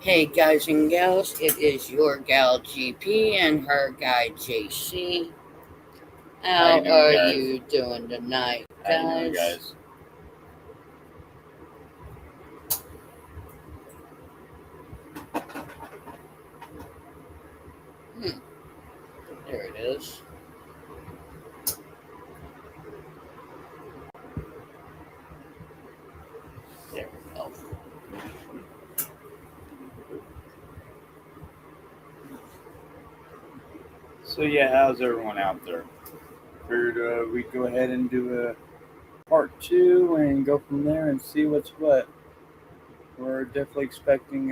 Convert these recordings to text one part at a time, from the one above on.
Hey guys and gals, it is your gal GP and her guy JC. How are you doing tonight, guys? There it is. There we go. So yeah, how's everyone out there? Figured we'd go ahead and do a part 2 and go from there and see what's what. We're definitely expecting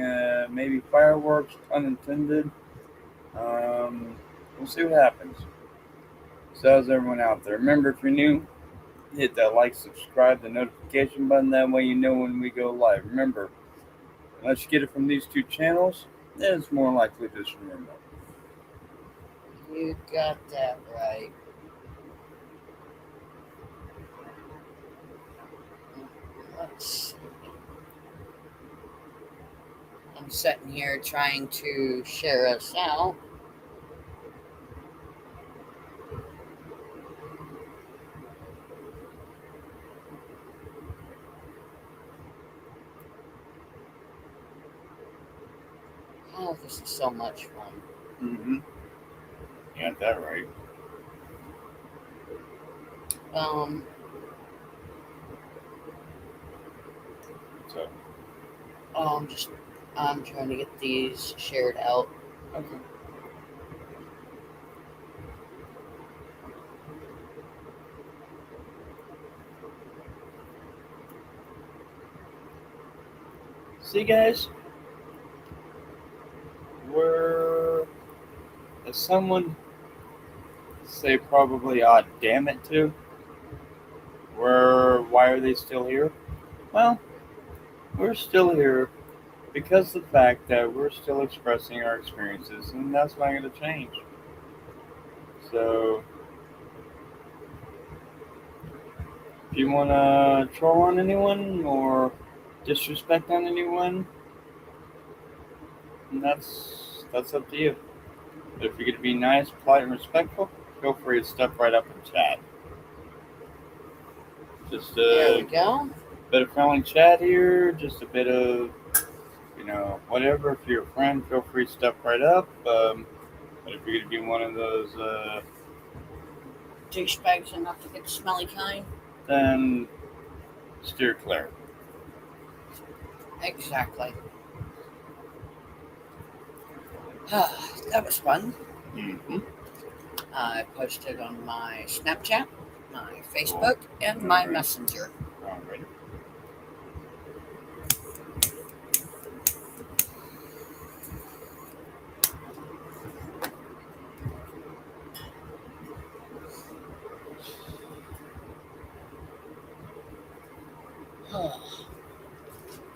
maybe fireworks, unintended. We'll see what happens. So how's everyone out there? Remember, if you're new, hit that like, subscribe, the notification button. That way you know when we go live. Remember, unless you get it from these two channels, then it's more likely just from remote. You got that right. Let's see. I'm sitting here trying to share us out. Oh, this is so much fun. Mm-hmm. You got that right. So. I'm trying to get these shared out. Okay. See, guys, as someone say probably damn it to, why are they still here? Well, we're still here because of the fact that we're still expressing our experiences, and that's not going to change. So, if you want to troll on anyone or disrespect on anyone, that's up to you. But if you're going to be nice, polite, and respectful, feel free to step right up and chat. Just there we go. Bit of friendly chat here, just a bit of, whatever. If you're a friend, feel free to step right up. But if you're going to be one of those douchebags enough to get the smelly kind, then steer clear. Exactly. That was fun. Mm-hmm. I posted on my Snapchat, my Facebook, and my Messenger. Alright.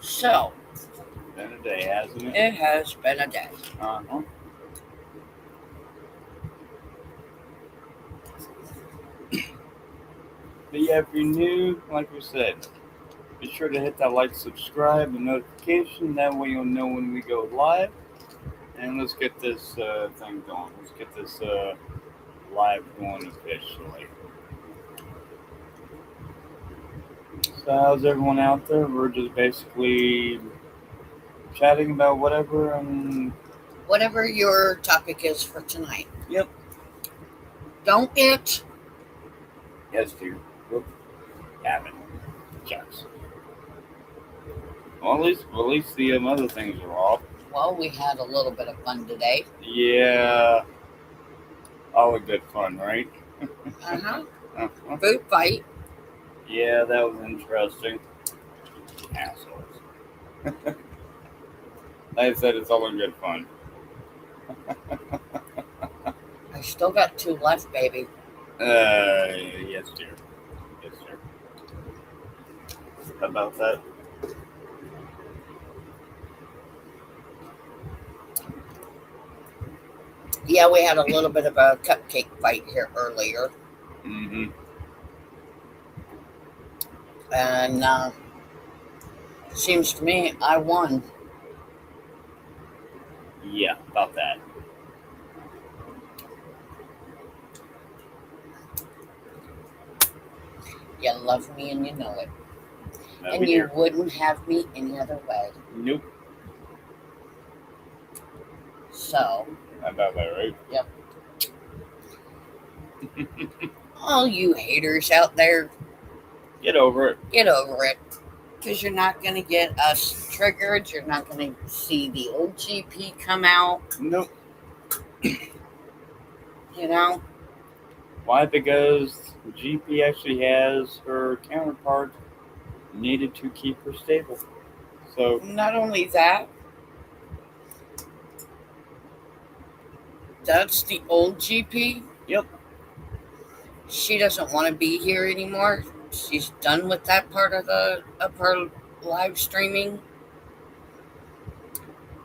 So, been a day, hasn't it? It has been a day. Uh-huh. But yeah, if you're new, like we said, be sure to hit that like, subscribe, and notification. That way you'll know when we go live. And let's get this thing going. Let's get this live going officially. So how's everyone out there? We're just basically chatting about whatever and whatever your topic is for tonight. Yep. Don't it? Yes, dear. Whoop. Haven't. Shucks. Well, at least the other things are off. Well, we had a little bit of fun today. Yeah. All a good fun, right? Uh-huh. Food fight. Yeah, that was interesting. Assholes. Like I said, it's all in good fun. I still got 2 left, baby. Yes, dear. Yes, dear. How about that? Yeah, we had a little bit of a cupcake fight here earlier. Mm-hmm. And seems to me I won. Yeah, about that. You love me and you know it. That'll And be you here. wouldn't have me any other way. Nope. So, About that, right? yep. All you haters out there, Get over it. get over it. Because you're not going to get us triggered. You're not going to see the old GP come out. Nope. You know? Why? Because GP actually has her counterpart needed to keep her stable. So, Not only that, that's the old GP. yep. She doesn't want to be here anymore. She's done with that part of her live streaming.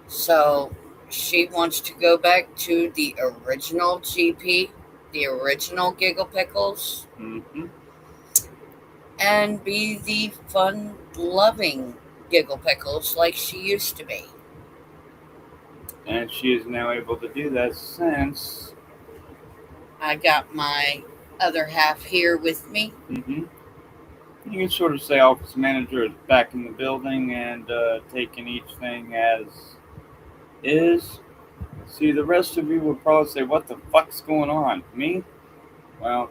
So she wants to go back to the original GP, the original Giggle Pickles, Mm-hmm. and be the fun loving Giggle Pickles like she used to be. And she is now able to do that since. I got my other half here with me. Mm-hmm. You can sort of say office manager is back in the building and taking each thing as is. See, the rest of you would probably say, "What the fuck's going on?" Me? Well,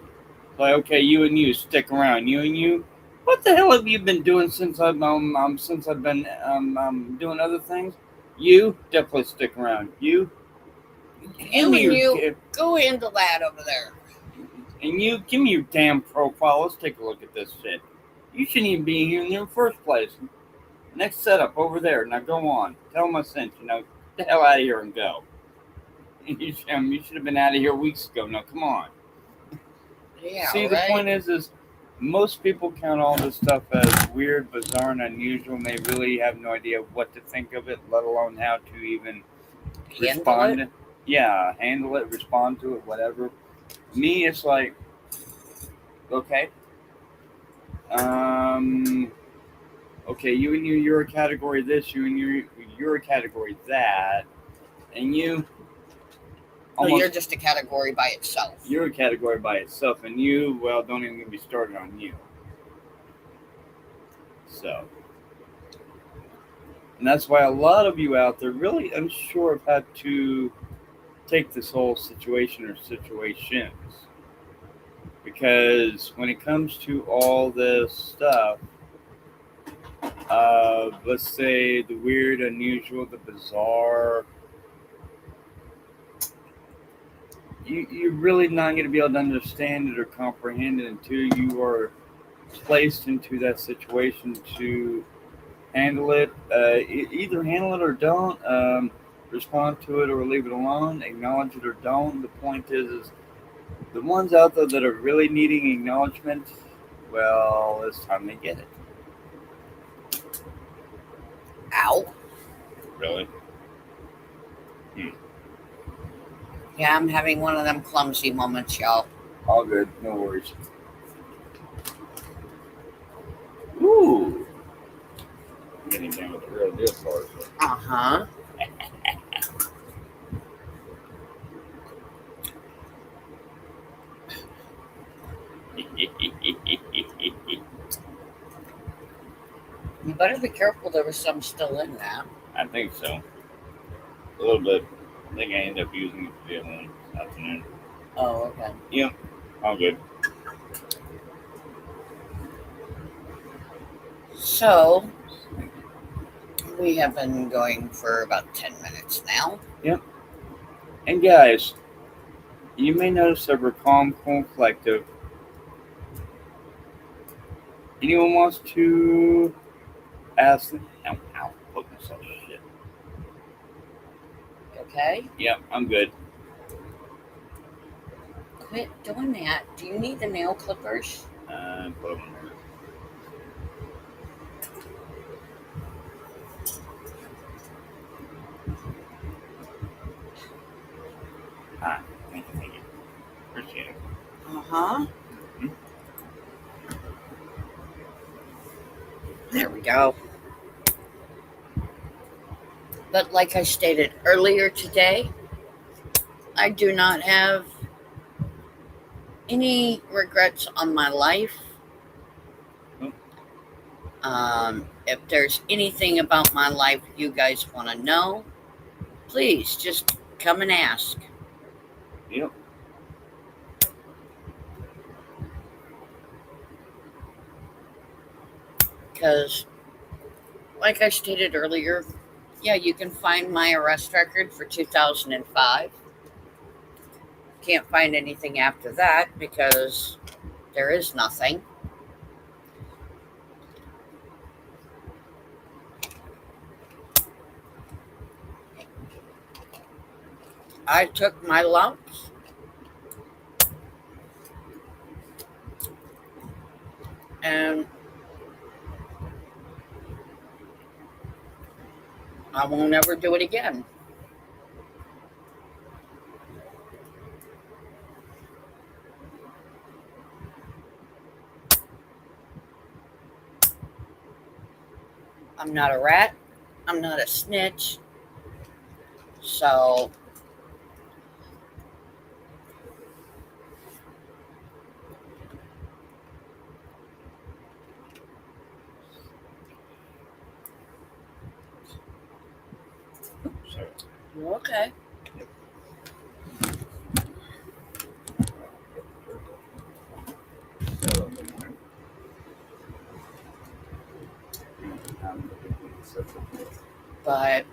like, okay, you and you stick around. You and you, what the hell have you been doing since I've been doing other things? You definitely stick around. You give me your Go into that over there. and you give me your damn profile. Let's take a look at this shit. You shouldn't even be here in the first place. Next setup over there. Now go on. Tell them I sent you. Now get the hell out of here and go. You should have been out of here weeks ago. Now come on. Yeah, See, the point is most people count all this stuff as weird, bizarre, and unusual, and they really have no idea what to think of it, let alone how to even respond. Yeah, handle it, respond to it, whatever. Me, it's like, okay, okay, you and you're a category this, you and you're a category that, and you. You're just a category by itself. You're a category by itself, and you, well, don't even get me started on you. So, and that's why a lot of you out there really unsure of how to take this whole situation or situations. Because when it comes to all this stuff, let's say the weird, unusual, the bizarre, you're really not going to be able to understand it or comprehend it until you are placed into that situation to handle it. Either handle it or don't. Respond to it or leave it alone. Acknowledge it or don't. The point is the ones out there that are really needing acknowledgement, well, it's time they get it. Ow. Really? Yeah, I'm having one of them clumsy moments, y'all. All good. No worries. Ooh. I'm getting down with the real deal part. Uh-huh. You better be careful. There was some still in that. I think so. A little bit. I think I ended up using it for the other one this afternoon. Oh, okay. Yep. All good. So, we have been going for about 10 minutes now. Yep. And guys, you may notice that we're calm, cool, collective. Anyone wants to ask them? Ow, poke myself. Shit. Okay? Yep, I'm good. Quit doing that. Do you need the nail clippers? Put them there. Thank you. Appreciate it. Uh-huh. There we go. But like I stated earlier today, I do not have any regrets on my life. If there's anything about my life you guys want to know, please just come and ask. Yep. Because, like I stated earlier, yeah, you can find my arrest record for 2005. Can't find anything after that because there is nothing. I took my lumps and I won't ever do it again. I'm not a rat. I'm not a snitch. So, Sorry. okay. But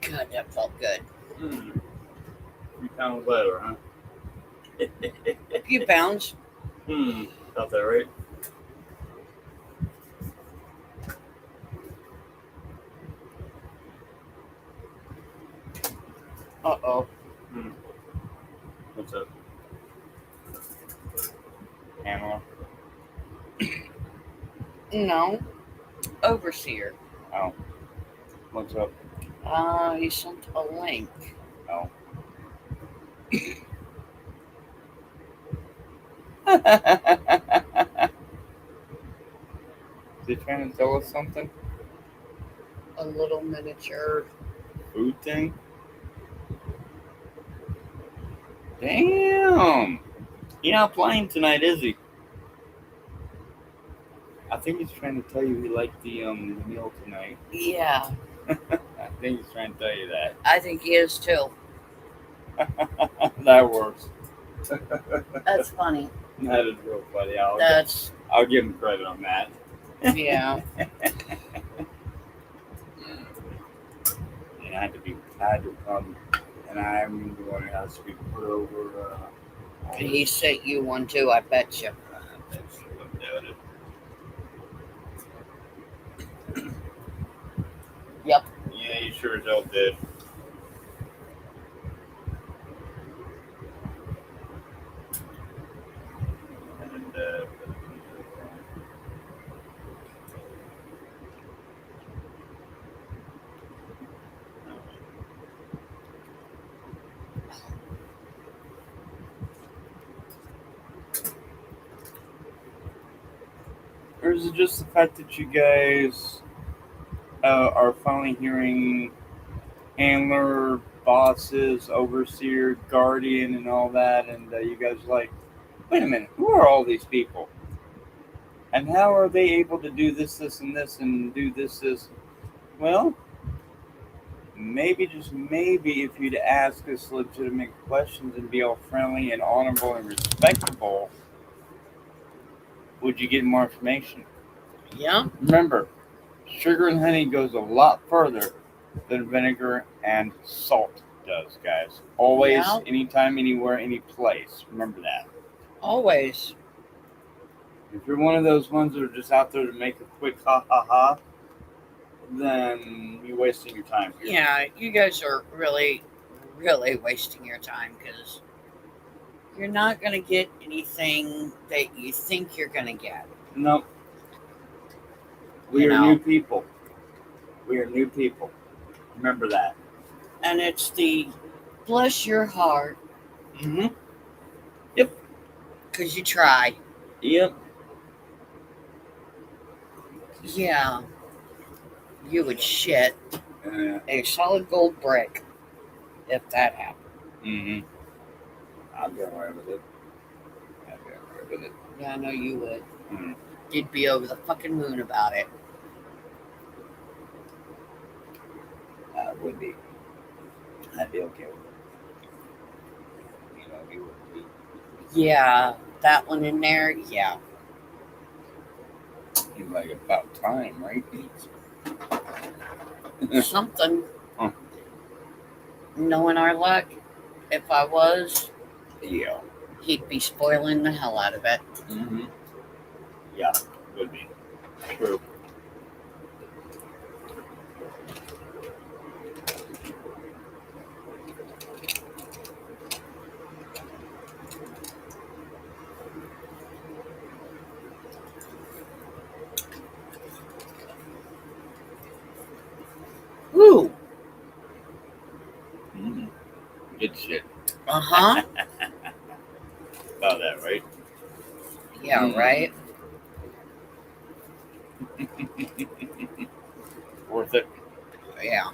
God, that felt good. You pound better, huh? A few pounds. Got that right? Uh-oh. What's up? Pamela? No. Overseer. Oh. What's up? He sent a link. Oh. Is he trying to tell us something? A little miniature. Food thing? Damn! He's not playing tonight, is he? I think he's trying to tell you he liked the meal tonight. Yeah, I think he's trying to tell you that. I think he is too. That works. That's funny. That is real funny. I'll give him credit on that. Yeah. And I had to come, and I'm the one who has to be put over. He sent you one too, I bet you. That's no doubt it. Yep. Yeah, you sure as hell did. And or is it just the fact that you guys are finally hearing handler, bosses, overseer, guardian, and all that, and you guys are like, wait a minute, who are all these people? And how are they able to do this, this, and this, and do this, this? Well, maybe, just maybe, if you'd ask us legitimate questions and be all friendly and honorable and respectable, would you get more information? Yeah. Remember, sugar and honey goes a lot further than vinegar and salt does, guys. Always, Yeah. anytime, anywhere, any place. Remember that. Always. If you're one of those ones that are just out there to make a quick ha ha ha, then you're wasting your time here. Yeah, you guys are really, really wasting your time because you're not going to get anything that you think you're going to get. Nope. We are new people. We are new people. Remember that. And it's the bless your heart, Mm-hmm. Yep. Because you try. Yep. Yeah. You would shit a solid gold brick if that happened. Mm-hmm. I'll be alright with it. I'll be alright with it. Yeah, I know you would. Mm. You'd be over the fucking moon about it. I would be. I'd be okay with it. You know, you would be. Yeah, that one in there. Yeah. You're like, about time, right? Something. Huh. Knowing our luck, if I was, Yeah. he'd be spoiling the hell out of it. Mm-hmm. Yeah, would be. True. Ooh. Mm-hmm. Good shit. Uh-huh. About that, right? Yeah, right? Worth it. Yeah.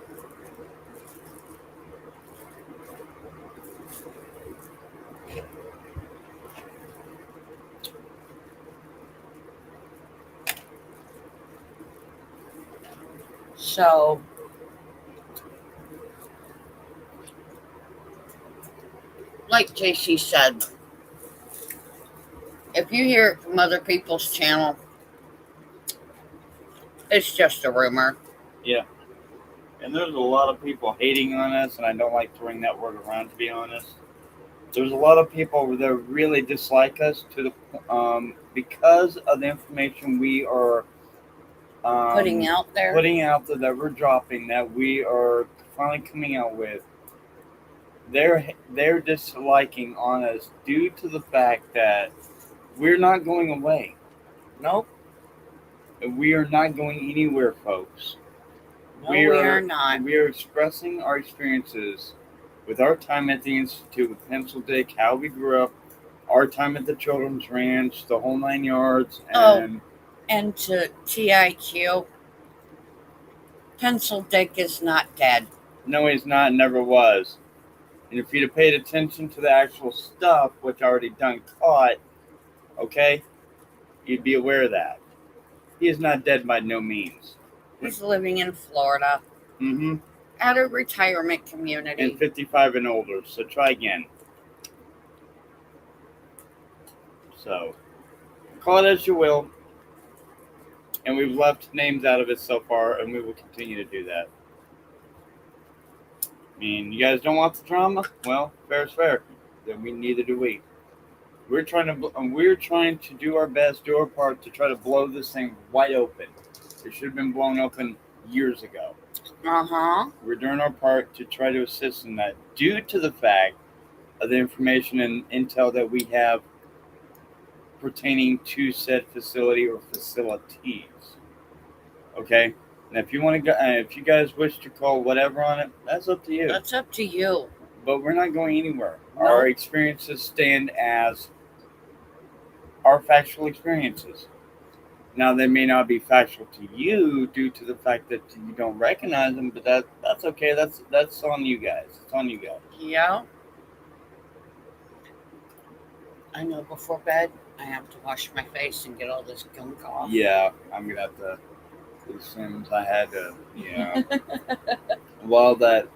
So, like JC said, if you hear it from other people's channel, it's just a rumor. Yeah. And there's a lot of people hating on us, and I don't like throwing that word around, to be honest. There's a lot of people that really dislike us to the because of the information we are Putting out there. that we're dropping, that we are finally coming out with. They're disliking on us due to the fact that we're not going away. Nope. We are not going anywhere, folks. No, we are not. We are expressing our experiences with our time at the Institute with Pencil Dick, how we grew up, our time at the Children's Ranch, the whole 9 yards, and And to TIQ, Pencil Dick is not dead. no, he's not, never was. And if you'd have paid attention to the actual stuff, which I already done caught, okay, you'd be aware of that. He is not dead by no means. He's living in Florida Mm-hmm. at a retirement community. And 55 and older, so try again. So, call it as you will. And we've left names out of it so far, and we will continue to do that. I mean, you guys don't want the drama? Well, fair is fair. Then neither do we. We're trying to do our best, do our part to try to blow this thing wide open. It should have been blown open years ago. Uh-huh. We're doing our part to try to assist in that due to the fact of the information and intel that we have pertaining to said facility or facilities. Okay? And if you want to go, if you guys wish to call whatever on it, that's up to you. That's up to you. But we're not going anywhere. No. Our experiences stand as our factual experiences. Now, they may not be factual to you due to the fact that you don't recognize them, but that's okay. That's on you guys. It's on you guys. Yeah. I know before bed, I have to wash my face and get all this gunk off. Yeah, I'm gonna have to. As soon as I had to, yeah. while that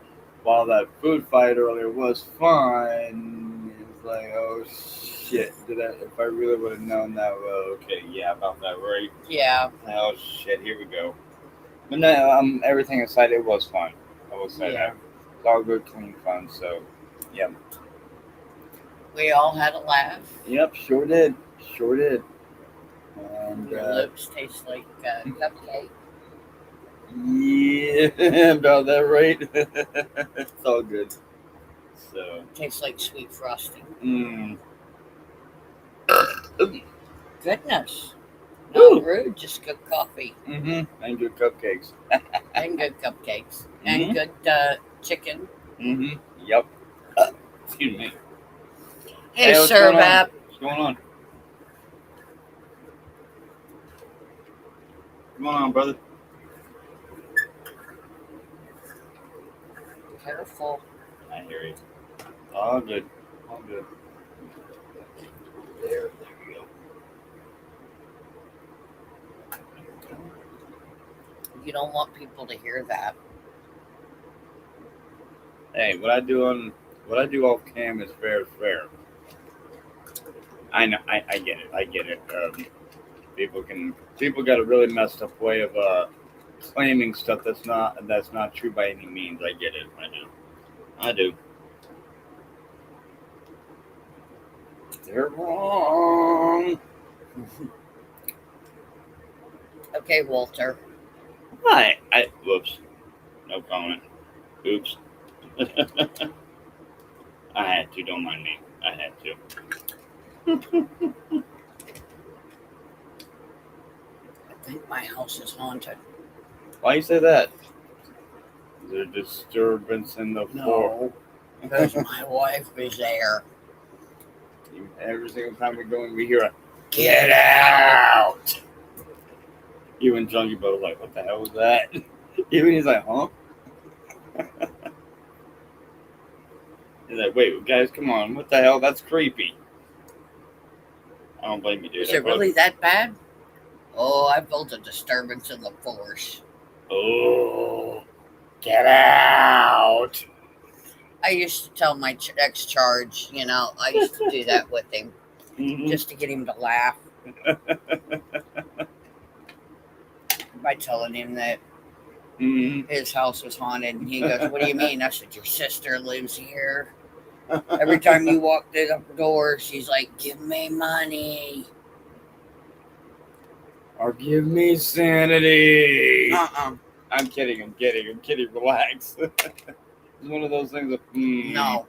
food fight earlier was fun, it's like, oh shit! If I really would have known that, well, okay, yeah, about that, right? Yeah. Oh shit! Here we go. But no, everything aside, it was fun. I will say that. It's all good, clean fun. So, yeah. We all had a laugh. Yep, sure did. Sure did. And Your lips taste like cupcake. Yeah, about that, right? It's all good. So. Tastes like sweet frosting. Mm. Goodness. Woo. Not rude, just good coffee. Mm-hmm. And good cupcakes. And good cupcakes. And good chicken. Mm-hmm. Yep. Excuse me. Hey, what's Sir going on? Bab. What's going on? What's going on, brother? Careful. I hear you. All good. All good. There you go. You don't want people to hear that. Hey, what I do off cam is fair. I know. I get it. I get it. People got a really messed up way of claiming stuff that's not true by any means. I get it. I do. They're wrong. Okay, Walter. Hi. Whoops. No comment. Oops. I had to. Don't mind me. I had to. I think my house is haunted. Why you say that? Is there disturbance in the floor? No, because my wife is there. Every single time we go in, we hear a Get out! You and Junkie both like, what the hell was that? Even he's like, huh? He's like, wait, guys, come on, what the hell? That's creepy. I don't blame you, dude. Is it really that bad? Oh, I felt a disturbance in the force. Oh, get out! I used to tell my ex-charge, I used to do that with him Mhm. just to get him to laugh by telling him that Mhm. his house was haunted. And he goes, what do you mean? I said, your sister lives here. Every time you walk through the door, she's like, give me money. Or give me sanity. Uh-uh. I'm kidding. Relax. It's one of those things of, No.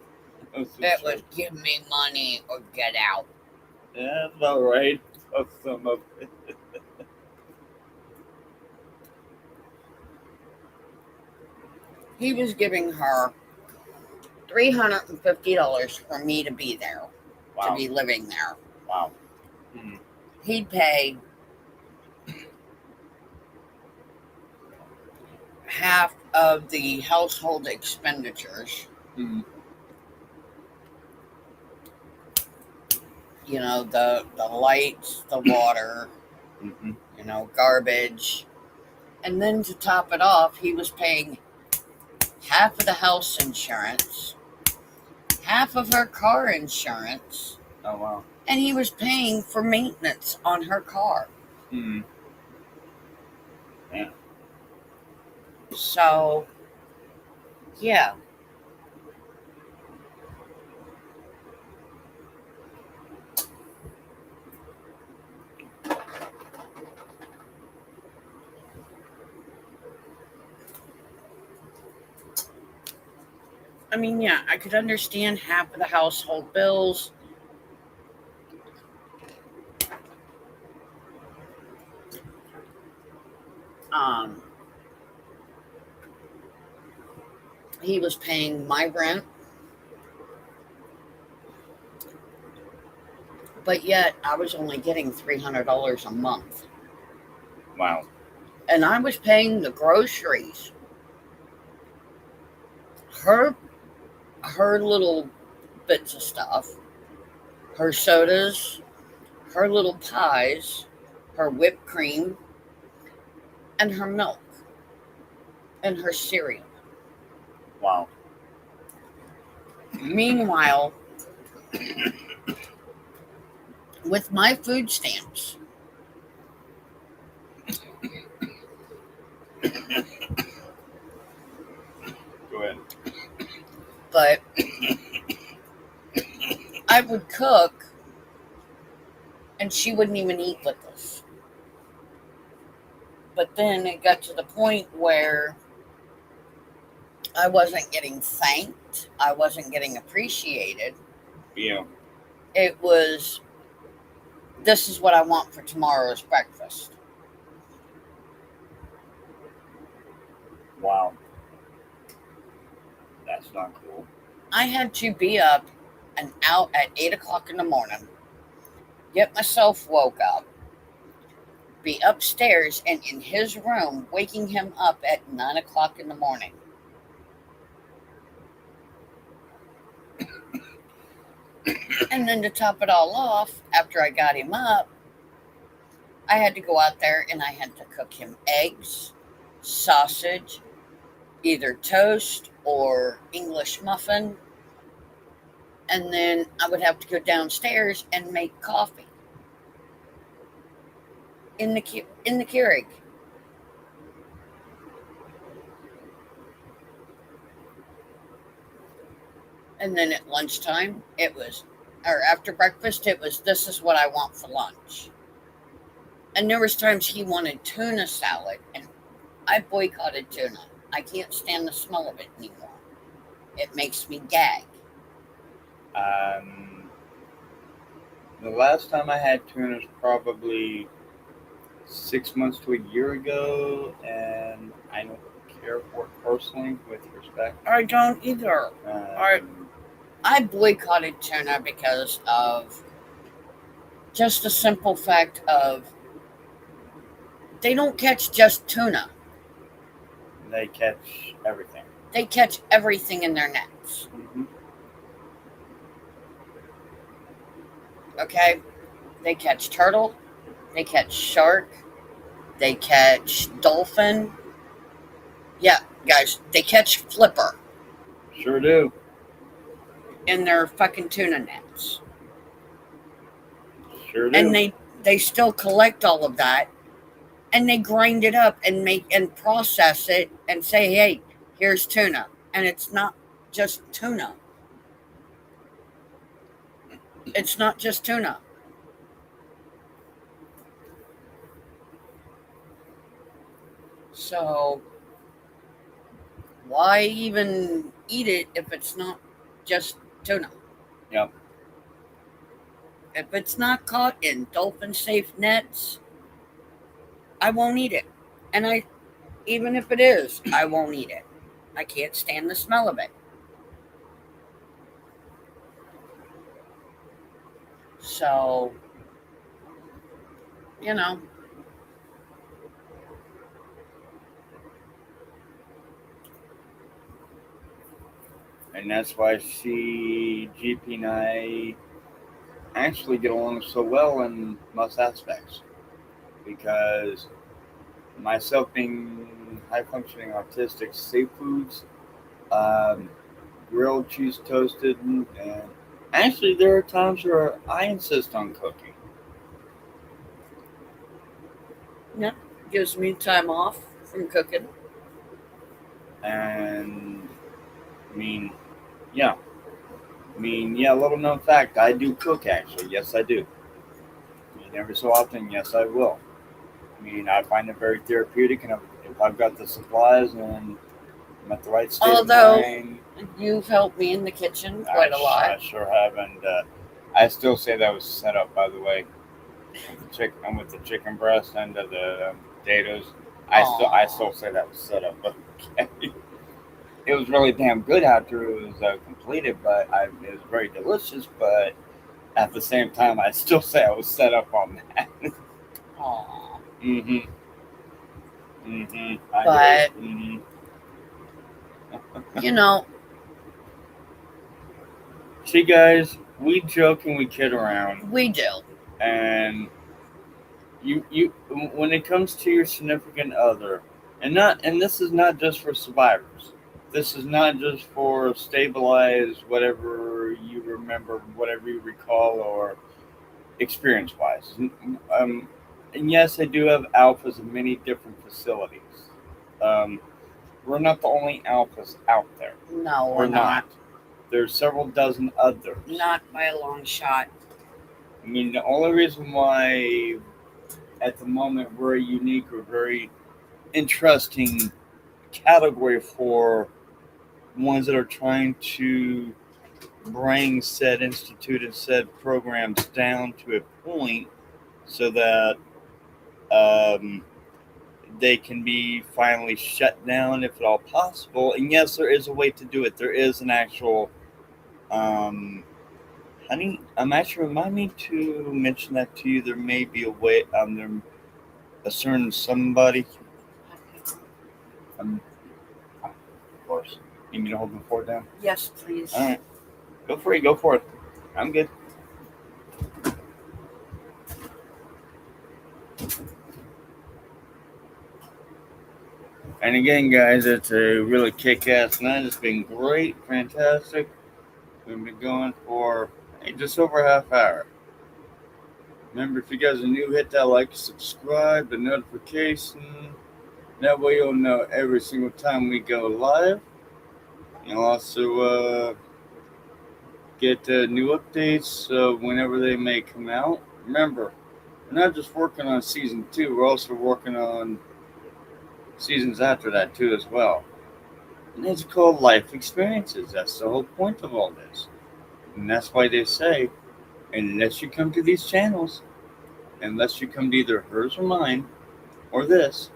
That's It was, give me money or get out. Yeah, that's about right. That's some of it. He was giving her $350 for me to be there, to Wow. be living there. Wow. Mhm. He'd pay half of the household expenditures. Mhm. The lights, the water, Mhm. garbage. And then to top it off, he was paying half of the house insurance, half of her car insurance, Oh wow. and he was paying for maintenance on her car. Mhm. Yeah. So, yeah. I mean, yeah, I could understand half of the household bills. Um, he was paying my rent, but yet I was only getting $300 a month. Wow. And I was paying the groceries. Her her little bits of stuff, her sodas, her little pies, her whipped cream, and her milk, and her cereal. Wow. Meanwhile, with my food stamps, Go ahead. but I would cook and she wouldn't even eat with us. But then it got to the point where I wasn't getting thanked, I wasn't getting appreciated. Yeah. It was, this is what I want for tomorrow's breakfast. Wow. That's not cool. I had to be up and out at 8 o'clock in the morning, get myself woke up, be upstairs and in his room, waking him up at 9 o'clock in the morning. And then to top it all off, after I got him up, I had to go out there and I had to cook him eggs, sausage, either toast or English muffin. And then I would have to go downstairs and make coffee in the Keurig. And then at lunchtime, or after breakfast, it was, this is what I want for lunch. And there was times he wanted tuna salad, and I boycotted tuna. I can't stand the smell of it anymore. It makes me gag. The last time I had tuna was probably 6 months to a year ago, and I don't care for it personally, with respect. I don't either. I boycotted tuna because of just the simple fact of they don't catch just tuna. They catch everything. They catch everything in their nets. Mm-hmm. Okay? They catch turtle, they catch shark, they catch dolphin. Yeah, guys, they catch flipper Sure do. in their fucking tuna nets. Sure do. And they still collect all of that, and they grind it up and make and process it and say, hey, here's tuna. And it's not just tuna. It's not just tuna. So why even eat it if it's not just tuna? Yep. If it's not caught in dolphin safe nets, I won't eat it. And even if it is, I won't eat it. I can't stand the smell of it. So, you know. And that's why GP and I actually get along so well in most aspects. Because myself being high functioning autistic, safe foods, grilled, cheese toasted, and actually there are times where I insist on cooking. Yep, gives me time off from cooking. And yeah, little known fact, I do cook actually. Yes, I do. Every so often, yes, I will. I find it very therapeutic, and if I've got the supplies and I'm at the right state of mind. You've helped me in the kitchen quite a lot. I sure have, and I still say that was set up, by the way. With the chicken breast and the potatoes, I still say that was set up. But okay. It was really damn good after it was completed, but it was very delicious. But at the same time, I still say I was set up on that. Aww. Mm-hmm. Mm-hmm. But you know, see, guys, we joke and we kid around. We do. And you when it comes to your significant other, and this is not just for survivors. This is not just for stabilize whatever you remember, whatever you recall, or experience-wise. And yes, I do have alphas in many different facilities. We're not the only alphas out there. No, we're not. There's several dozen others. Not by a long shot. The only reason why at the moment we're a unique or very interesting category for ones that are trying to bring said institute and said programs down to a point so that they can be finally shut down if at all possible. And yes, there is a way to do it. There is an actual Honey, actually remind me to mention that to you. There may be a way, there a certain somebody, of course. You need me to hold the fort down? Yes, please. All right. Go for it. Go for it. I'm good. And again, guys, it's a really kick-ass night. It's been great, fantastic. We've been going for just over a half hour. Remember, if you guys are new, hit that like, subscribe, the notification. That way you'll know every single time we go live. You'll also get new updates whenever they may come out. Remember, we're not just working on season 2, we're also working on seasons after that too as well. And it's called life experiences. That's the whole point of all this. And that's why they say, unless you come to these channels, unless you come to either hers or mine, or this,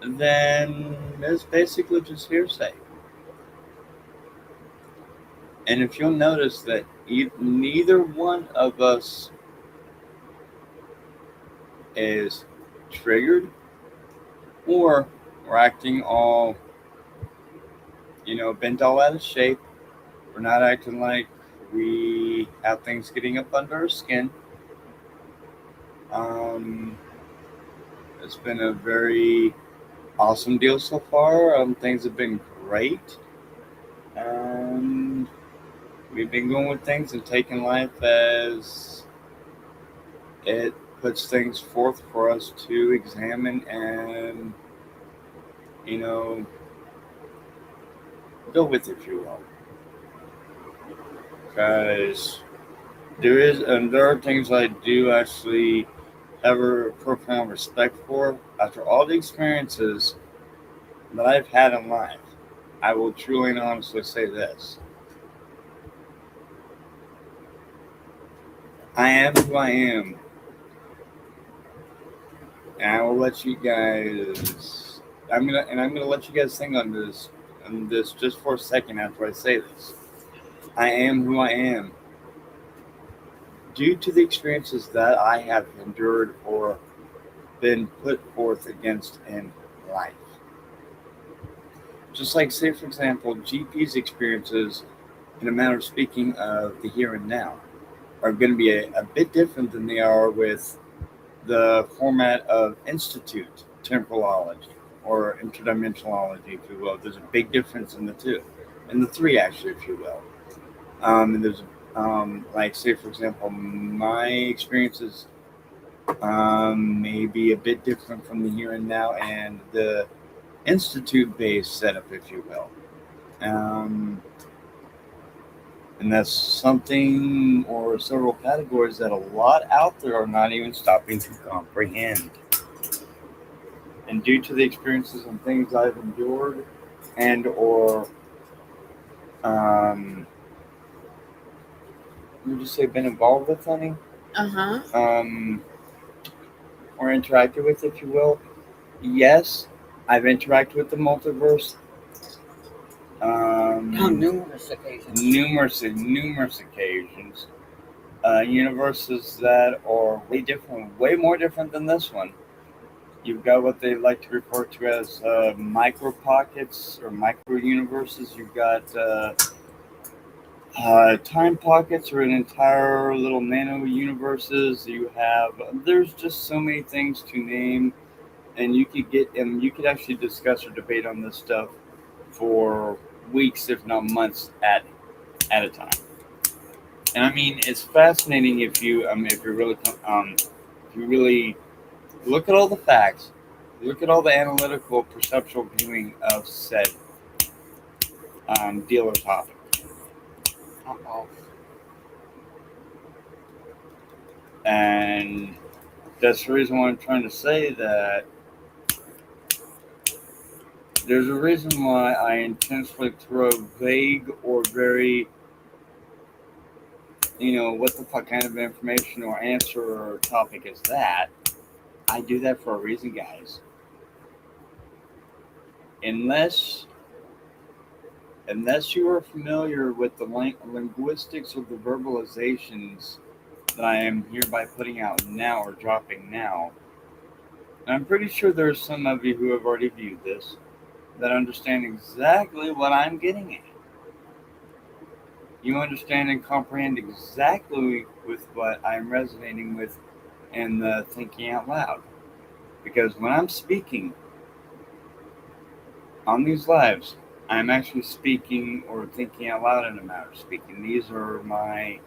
then it's basically just hearsay. And if you'll notice that neither one of us is triggered, or we're acting all, bent all out of shape. We're not acting like we have things getting up under our skin. It's been a very awesome deal so far. Things have been great. We've been going with things and taking life as it puts things forth for us to examine and, go with, if you will. Because there are things I do actually have a profound respect for. After all the experiences that I've had in life, I will truly and honestly say this. I am who I am. And I will let you guys I'm gonna let you guys think on this just for a second after I say this. I am who I am due to the experiences that I have endured or been put forth against in life. Just like, say, for example, GP's experiences, in a manner of speaking, of the here and now, are going to be a bit different than they are with the format of Institute temporology or interdimensionality, if you will. There's a big difference in the two, in the three, actually, if you will. And there's, like, say, for example, my experiences may be a bit different from the here and now and the Institute-based setup, if you will. And that's something or several categories that a lot out there are not even stopping to comprehend. And due to the experiences and things I've endured and or would you say been involved with, honey? Or interacted with, if you will. Yes, I've interacted with the multiverse. On numerous occasions. Numerous occasions. Universes that are way more different than this one. You've got what they like to refer to as micro pockets or micro universes. You've got time pockets or an entire little nano universes. There's just so many things to name, and you could actually discuss or debate on this stuff for weeks, if not months at a time. And I mean, it's fascinating if you really look at all the facts, look at all the analytical, perceptual viewing of said deal or topic. And that's the reason why I'm trying to say that there's a reason why I intentionally throw vague or very, what the fuck kind of information or answer or topic is that. I do that for a reason, guys. Unless unless you are familiar with the linguistics of the verbalizations that I am hereby putting out now or dropping now, and I'm pretty sure there are some of you who have already viewed this that understand exactly what I'm getting at. You understand and comprehend exactly with what I'm resonating with in the thinking out loud. Because when I'm speaking on these lives, I'm actually speaking or thinking out loud in a matter of speaking. These are my,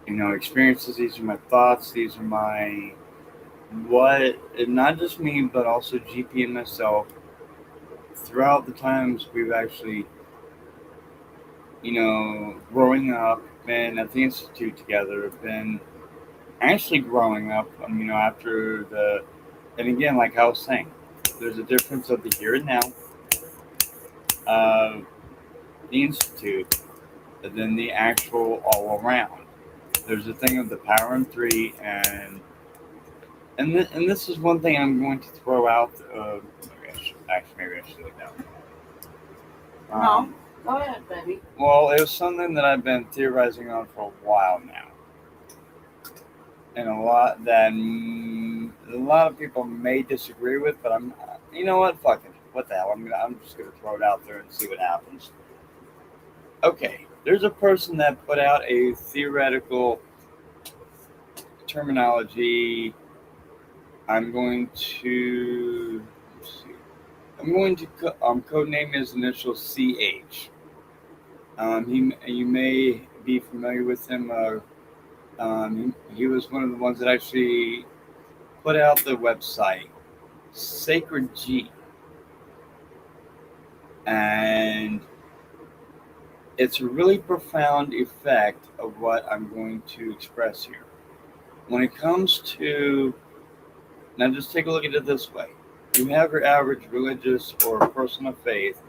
experiences. These are my thoughts. These are my not just me, but also GP and myself. Throughout the times we've actually, growing up, been at the institute together, been actually growing up. After and again, like I was saying, there's a difference of the here and now of the institute and then the actual all around. There's a thing of the power in three, and this is one thing I'm going to throw out. Maybe I should look down. No, go ahead, baby. Well, it was something that I've been theorizing on for a while now, and a lot of people may disagree with, but you know what? Fuck it. What the hell? I'm just gonna throw it out there and see what happens. Okay, there's a person that put out a theoretical terminology. I'm going to codename his initial CH. You may be familiar with him. He was one of the ones that actually put out the website Sacred G, and it's a really profound effect of what I'm going to express here. When it comes to, now just take a look at it this way. You have your average religious or person of faith,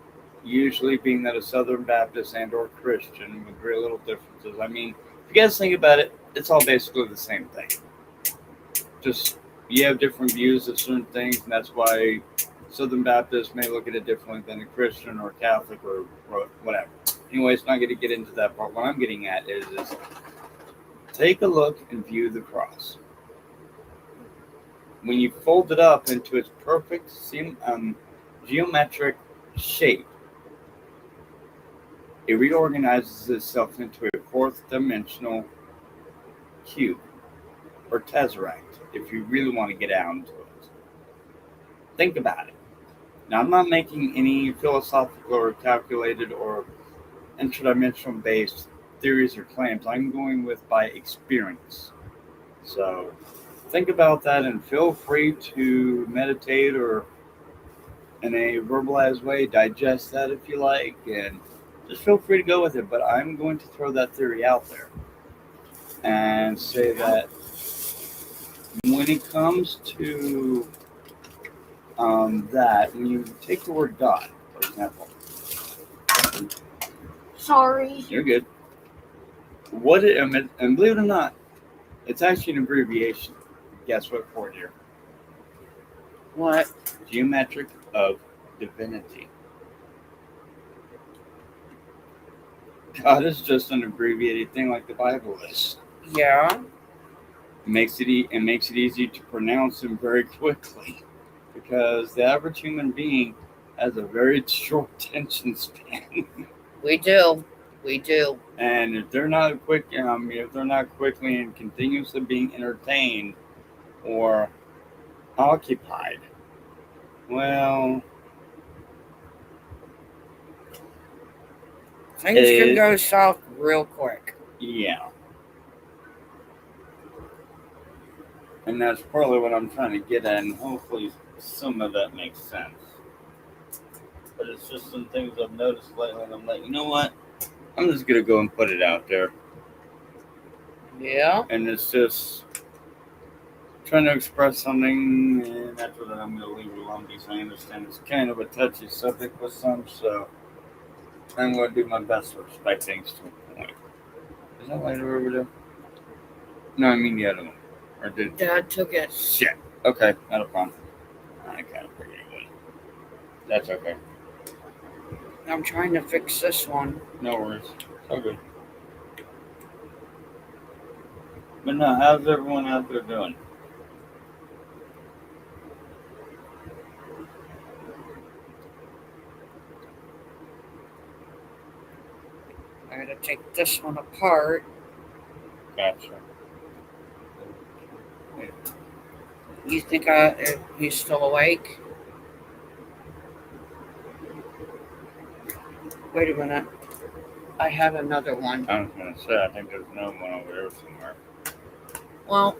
usually being that a Southern Baptist and or Christian with very little differences. I mean, if you guys think about it, it's all basically the same thing. Just you have different views of certain things, and that's why Southern Baptists may look at it differently than a Christian or Catholic or whatever. Anyway, it's not going to get into that part. What I'm getting at is take a look and view the cross. When you fold it up into its perfect geometric shape, it reorganizes itself into a fourth dimensional cube or tesseract, if you really want to get out into it. Think about it. Now, I'm not making any philosophical or calculated or interdimensional based theories or claims. I'm going with by experience. So think about that and feel free to meditate or in a verbalized way, digest that if you like, and just feel free to go with it. But I'm going to throw that theory out there and say that when it comes to that, when you take the word God, for example. Sorry. You're good. And believe it or not, it's actually an abbreviation. Guess what for, dear? What? Geometric of divinity. God is just an abbreviated thing like the Bible is. Yeah. It makes it easy to pronounce them very quickly because the average human being has a very short attention span. We do. And if they're not quickly and continuously being entertained or occupied, well, Things can go south real quick. Yeah. And that's probably what I'm trying to get at, and hopefully some of that makes sense. But it's just some things I've noticed lately, and I'm like, you know what? I'm just going to go and put it out there. Yeah. And it's just trying to express something, and after that I'm going to leave it alone because I understand it's kind of a touchy subject with some, so I'm going to do my best to respect things to a point. Is that lighter over there? No, I mean the other one. Or did Dad took it. Shit. Okay, not a problem. I got it pretty good. That's okay. I'm trying to fix this one. No worries. It's all good. But no, how's everyone out there doing? I gotta take this one apart. Gotcha. You think he's still awake? Wait a minute. I had another one. I was gonna say, I think there's another one over there somewhere. Well,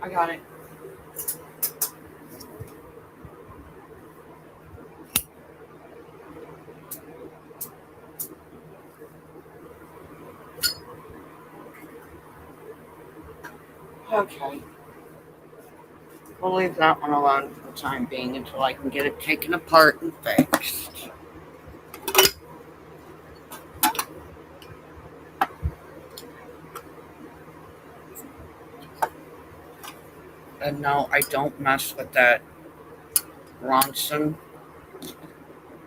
I got it. Okay. We'll leave that one alone for the time being until I can get it taken apart and fixed. And no, I don't mess with that Ronson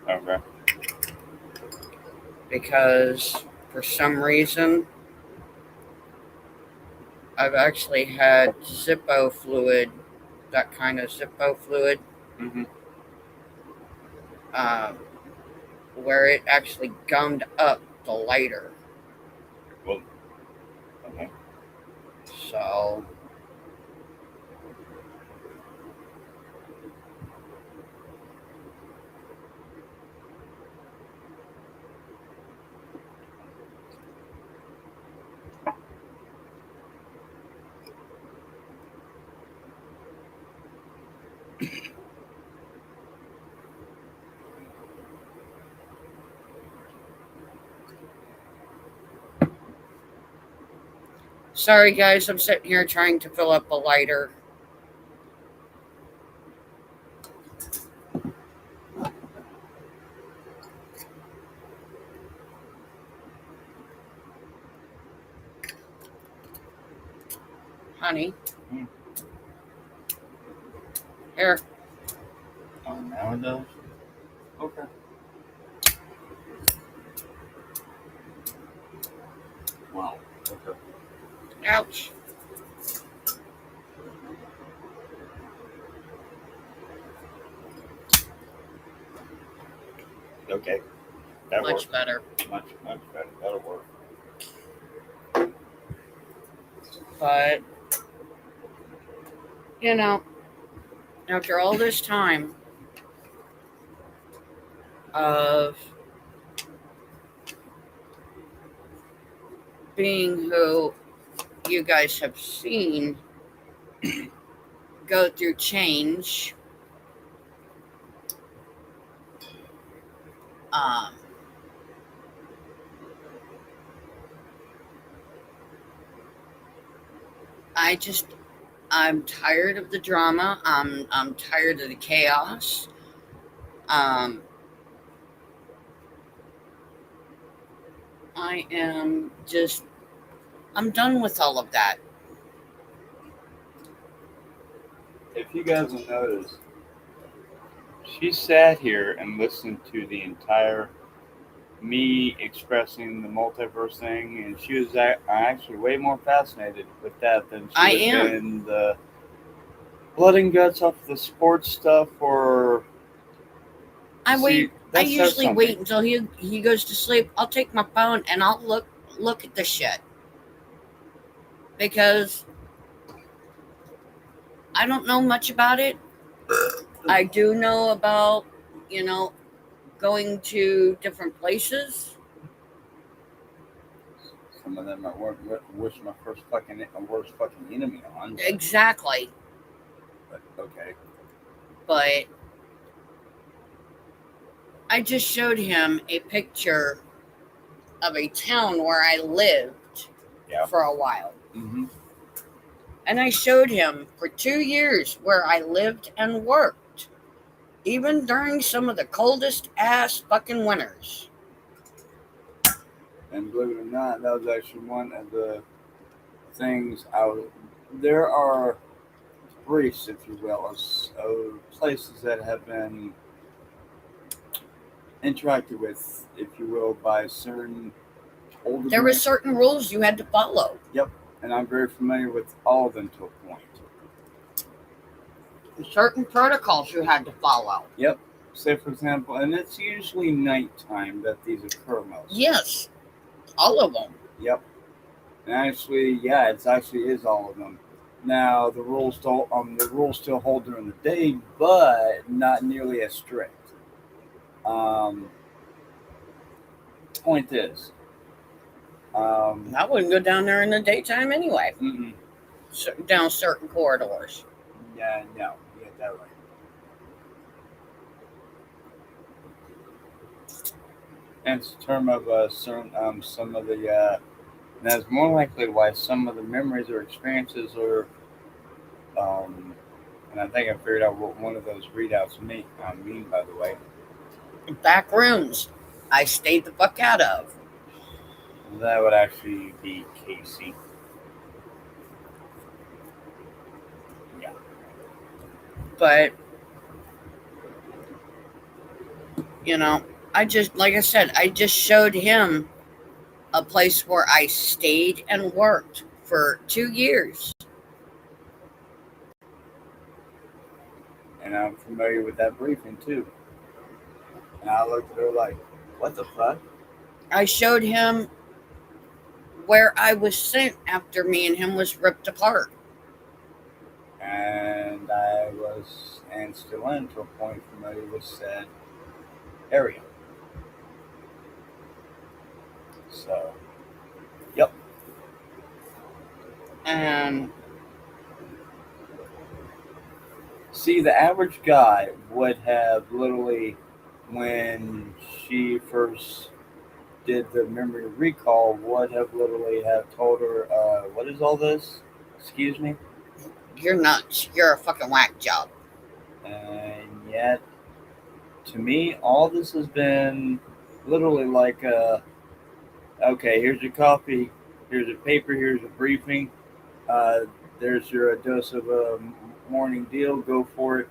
Okay. because for some reason I've actually had Zippo fluid, that kind of Zippo fluid, Mm-hmm. where it actually gummed up the lighter. Well, okay. So sorry guys, I'm sitting here trying to fill up a lighter. Honey. Mm. Here. Oh, now it does? Okay. Wow. Okay. Ouch. Okay. That works. Much better. Much better. That'll work. But, you know, after all this time of being who you guys have seen go through change, um, I'm tired of the drama. I'm tired of the chaos. I I'm done with all of that. If you guys will notice, she sat here and listened to the entire me expressing the multiverse thing, and she was actually way more fascinated with that than she I would am. been the blood and guts off the sports stuff. Or I see, usually wait until he goes to sleep. I'll take my phone and I'll look at the shit because I don't know much about it. I do know about, you know, going to different places. Some of them I wish my worst fucking enemy on. Exactly. But okay. But I just showed him a picture of a town where I lived for a while. Mm-hmm. And I showed him for 2 years where I lived and worked, even during some of the coldest ass fucking winters. And believe it or not, that was actually one of the things there are briefs, if you will, of places that have been interacted with, if you will, by certain older. There were certain rules you had to follow. Yep, and I'm very familiar with all of them to a point. Certain protocols you had to follow. Yep. Say, for example, and it's usually nighttime that these occur most. Yes, all of them. Yep. And actually, yeah, it actually is all of them. Now the rules still hold during the day, but not nearly as strict. Point is, I wouldn't go down there in the daytime anyway. mm-mm. Down certain corridors. Yeah, no, you get that right. And it's a term of certain some of the. And that's more likely why some of the memories or experiences are. And I think I figured out what one of those readouts mean, by the way. Back rooms I stayed the fuck out of. That would actually be Casey. Yeah. But, I just showed him a place where I stayed and worked for 2 years. And I'm familiar with that briefing too. And I looked at her like, what the fuck? I showed him where I was sent after me and him was ripped apart. And I was, and still am to a point, familiar with said area. So, yep. And see, the average guy would have literally, when she first did the memory recall, would have literally have told her, what is all this? Excuse me? you're nuts. You're a fucking whack job. And yet, to me, all this has been literally like, okay, here's your coffee, here's a paper, here's a briefing, there's your dose of a morning deal, go for it.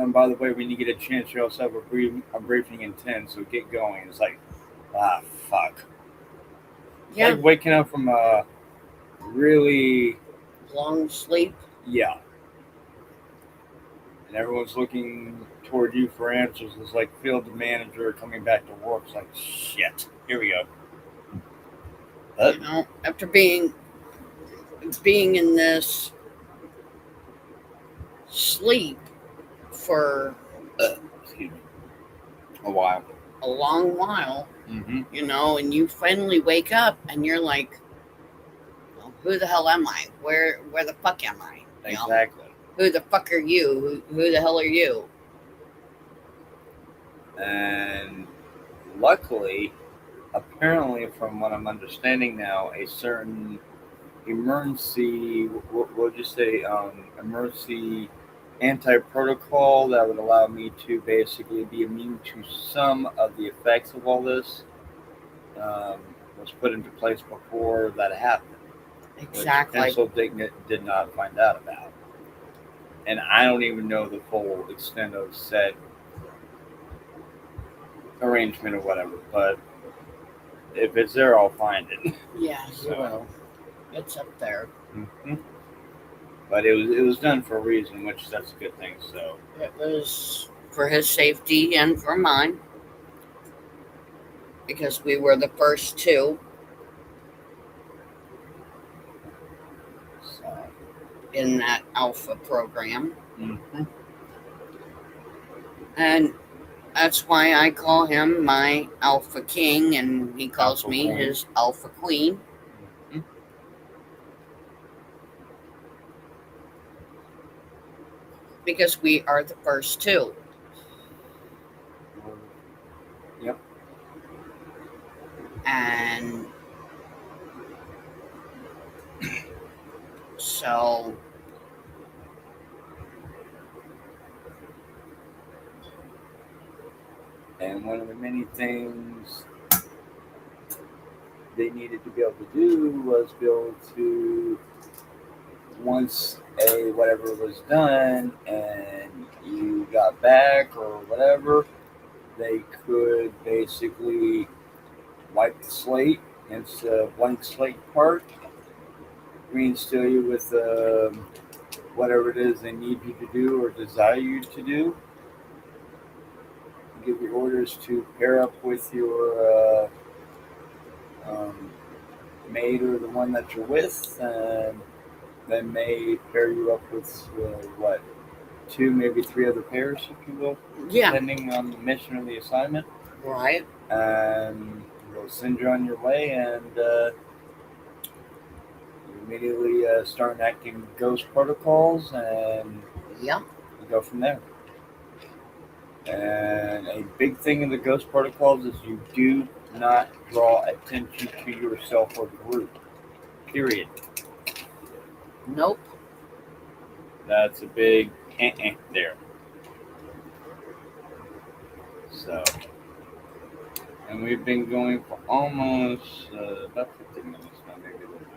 By the way, when you get a chance, you also have a briefing in 10, so get going. It's like, fuck. Yeah. Like waking up from a really Long sleep. Yeah. And everyone's looking toward you for answers. It's like field manager coming back to work. It's like, shit. Here we go. After being in this sleep for Excuse me. A while. a long while, Mm-hmm. and you finally wake up and you're like, well, who the hell am I? Where the fuck am I? Exactly. Who the fuck are you? Who the hell are you? And luckily, apparently, from what I'm understanding now, a certain emergency, what would you say, emergency anti-protocol that would allow me to basically be immune to some of the effects of all this was put into place before that happened. Exactly. Which Pencil did not find out about. And I don't even know the full extent of said arrangement or whatever, but if it's there, I'll find it. Yeah, you will. It's up there. Mm-hmm. But it was done for a reason, which that's a good thing. So it was for his safety and for mine, because we were the first two. In that alpha program. Mm-hmm. And that's why I call him my alpha king, and he calls me Queen. his alpha queen. Mm-hmm. Because we are the first two. Yep. And so and one of the many things they needed to be able to do was be able to once whatever was done and you got back or whatever, they could basically wipe the slate. It's a blank slate part. Reinstill you with whatever it is they need you to do or desire you to do. Give your orders to pair up with your mate or the one that you're with, and then may pair you up with what, 2, maybe 3 other pairs, if you will, Yeah. depending on the mission or the assignment. Right. And they'll send you on your way, and you immediately start enacting ghost protocols, and Yeah. you go from there. And a big thing in the ghost protocols is you do not draw attention to yourself or the group. Period. Nope. That's a big there. So, and we've been going for almost about 15 minutes now, maybe a little bit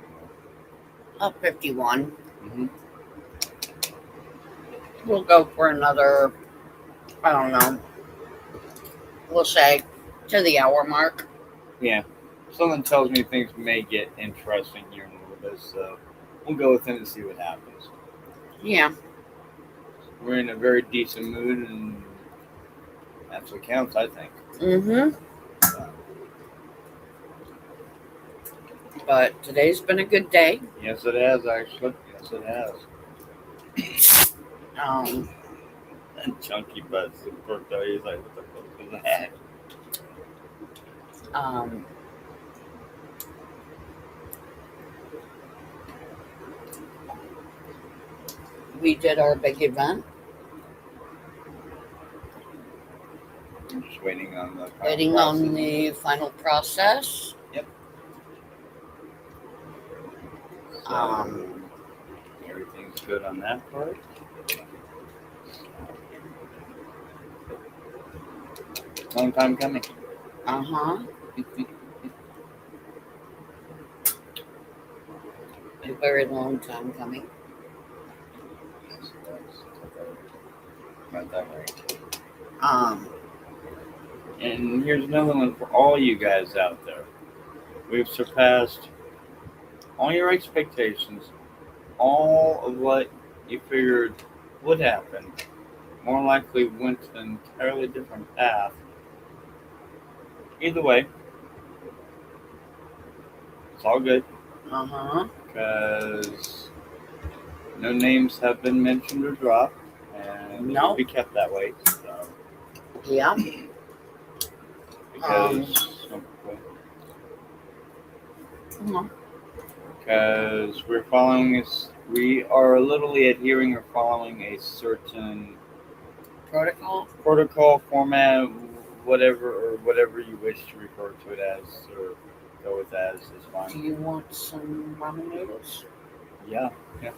more. 51. Mm-hmm. We'll go for another, I don't know, we'll say to the hour mark. Yeah. Something tells me things may get interesting here in a little bit, so we'll go with it and see what happens. Yeah. We're in a very decent mood, and that's what counts, I think. Mm-hmm. But today's been a good day. Yes, it has, actually. Yes, it has. And Chunky Butts perked out. He's like, what the fuck was that? We did our big event. I'm just waiting on the final process. Yep. So, everything's good on that part. Long time coming. Uh-huh. A very long time coming. Got that right. And here's another one for all you guys out there. We've surpassed all your expectations, all of what you figured would happen. More likely went an entirely different path. Either way, it's all good. Uh-huh. Because no names have been mentioned or dropped, and it will be kept that way. So. Yeah. Because we are literally adhering or following a certain protocol, format, whatever you wish to refer to it as, or go with as is fine. Do you want some ramen noodles? Yeah. I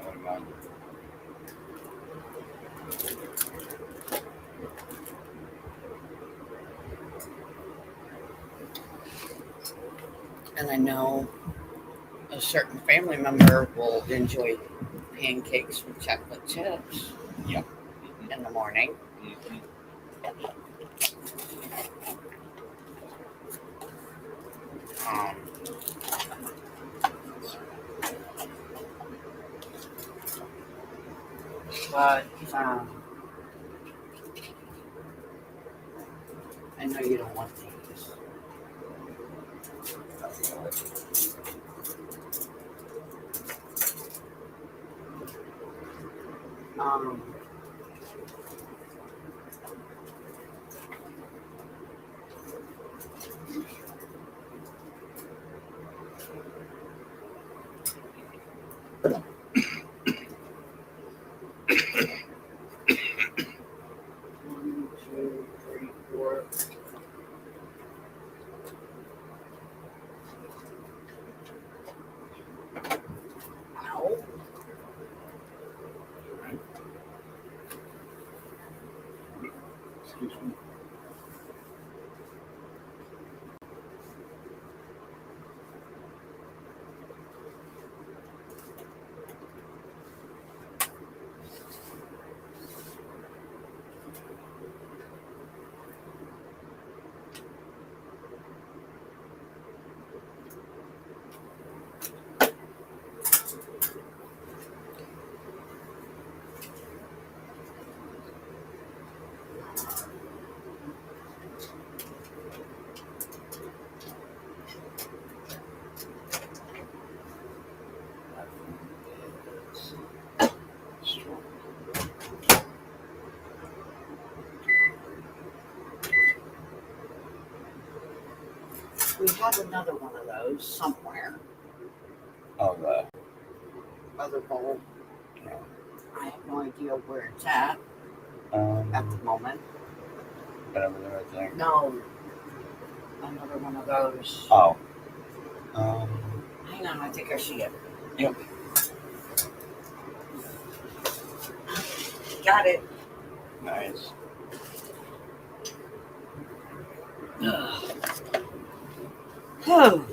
wouldn't mind. And I know a certain family member will enjoy pancakes with chocolate chips. Yeah. In the morning. Mm-hmm. But I know you don't want these. Excuse me. We had another one of those somewhere. Oh, Other bowl. yeah. I have no idea where it's at the moment. Right over there, I think. No. Another one of those. Oh. Hang on, I think I see it. Yep. Got it. Nice. Oh.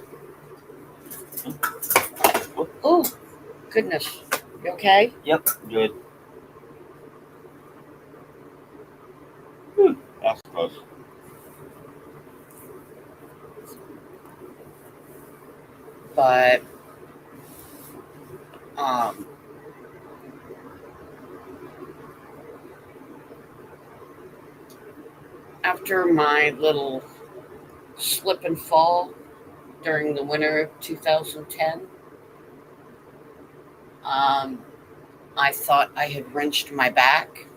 Oh, goodness. You okay? Yep. Good. That's close. But after my little slip and fall during the winter of 2010, I thought I had wrenched my back,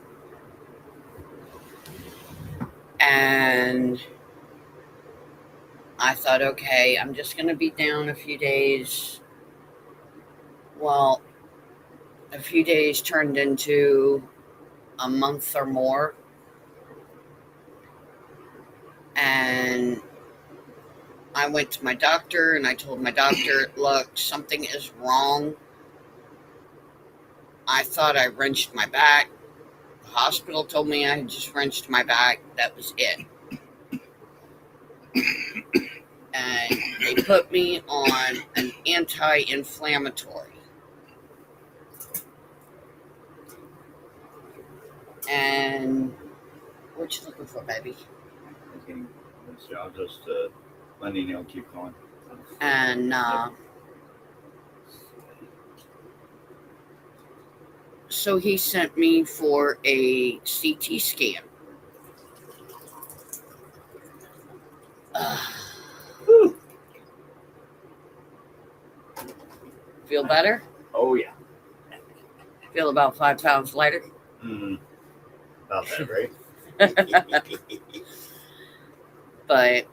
and I thought, okay, I'm just going to be down a few days. Well, a few days turned into a month or more, and I went to my doctor, and I told my doctor, look, something is wrong. I thought I wrenched my back. The hospital told me I had just wrenched my back. That was it. And they put me on an anti-inflammatory. And what you looking for, baby? I'll just letting you know, keep going. And so he sent me for a CT scan. Feel better? Oh, yeah. Feel about 5 pounds lighter? About that, right? But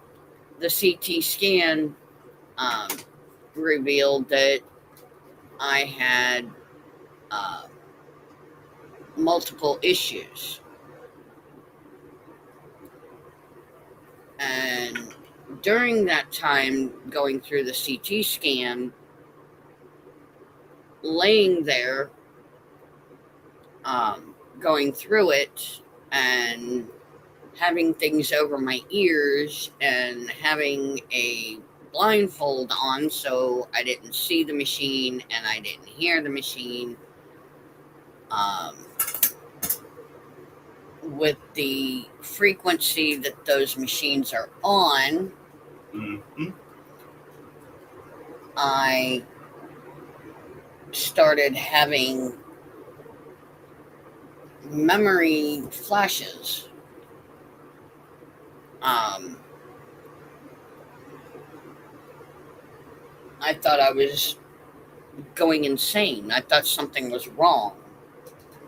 the CT scan revealed that I had multiple issues. And during that time, going through the CT scan, laying there, going through it, and having things over my ears, and having a blindfold on so I didn't see the machine and I didn't hear the machine. With the frequency that those machines are on, I started having memory flashes. I thought I was going insane. I thought something was wrong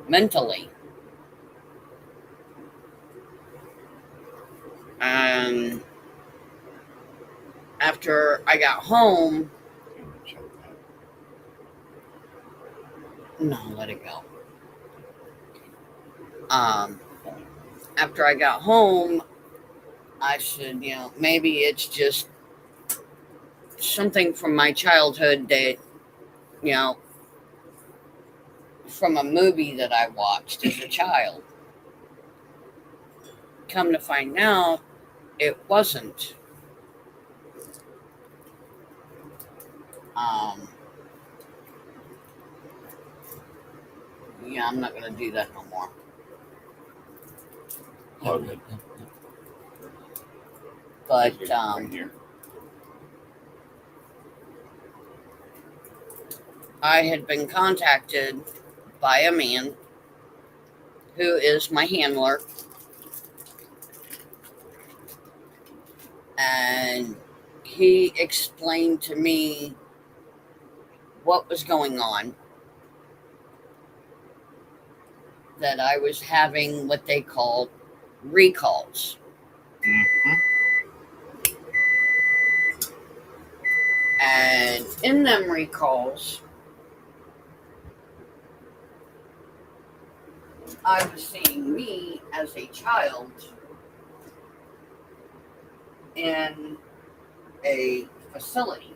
mentally. And after I got home, no, let it go. After I got home, I said, maybe it's just something from my childhood that, from a movie that I watched as a child. Come to find out, it wasn't. I'm not going to do that no more. Okay. But I had been contacted by a man who is my handler, and he explained to me what was going on, that I was having what they call recalls. And in them recalls, I was seeing me as a child in a facility.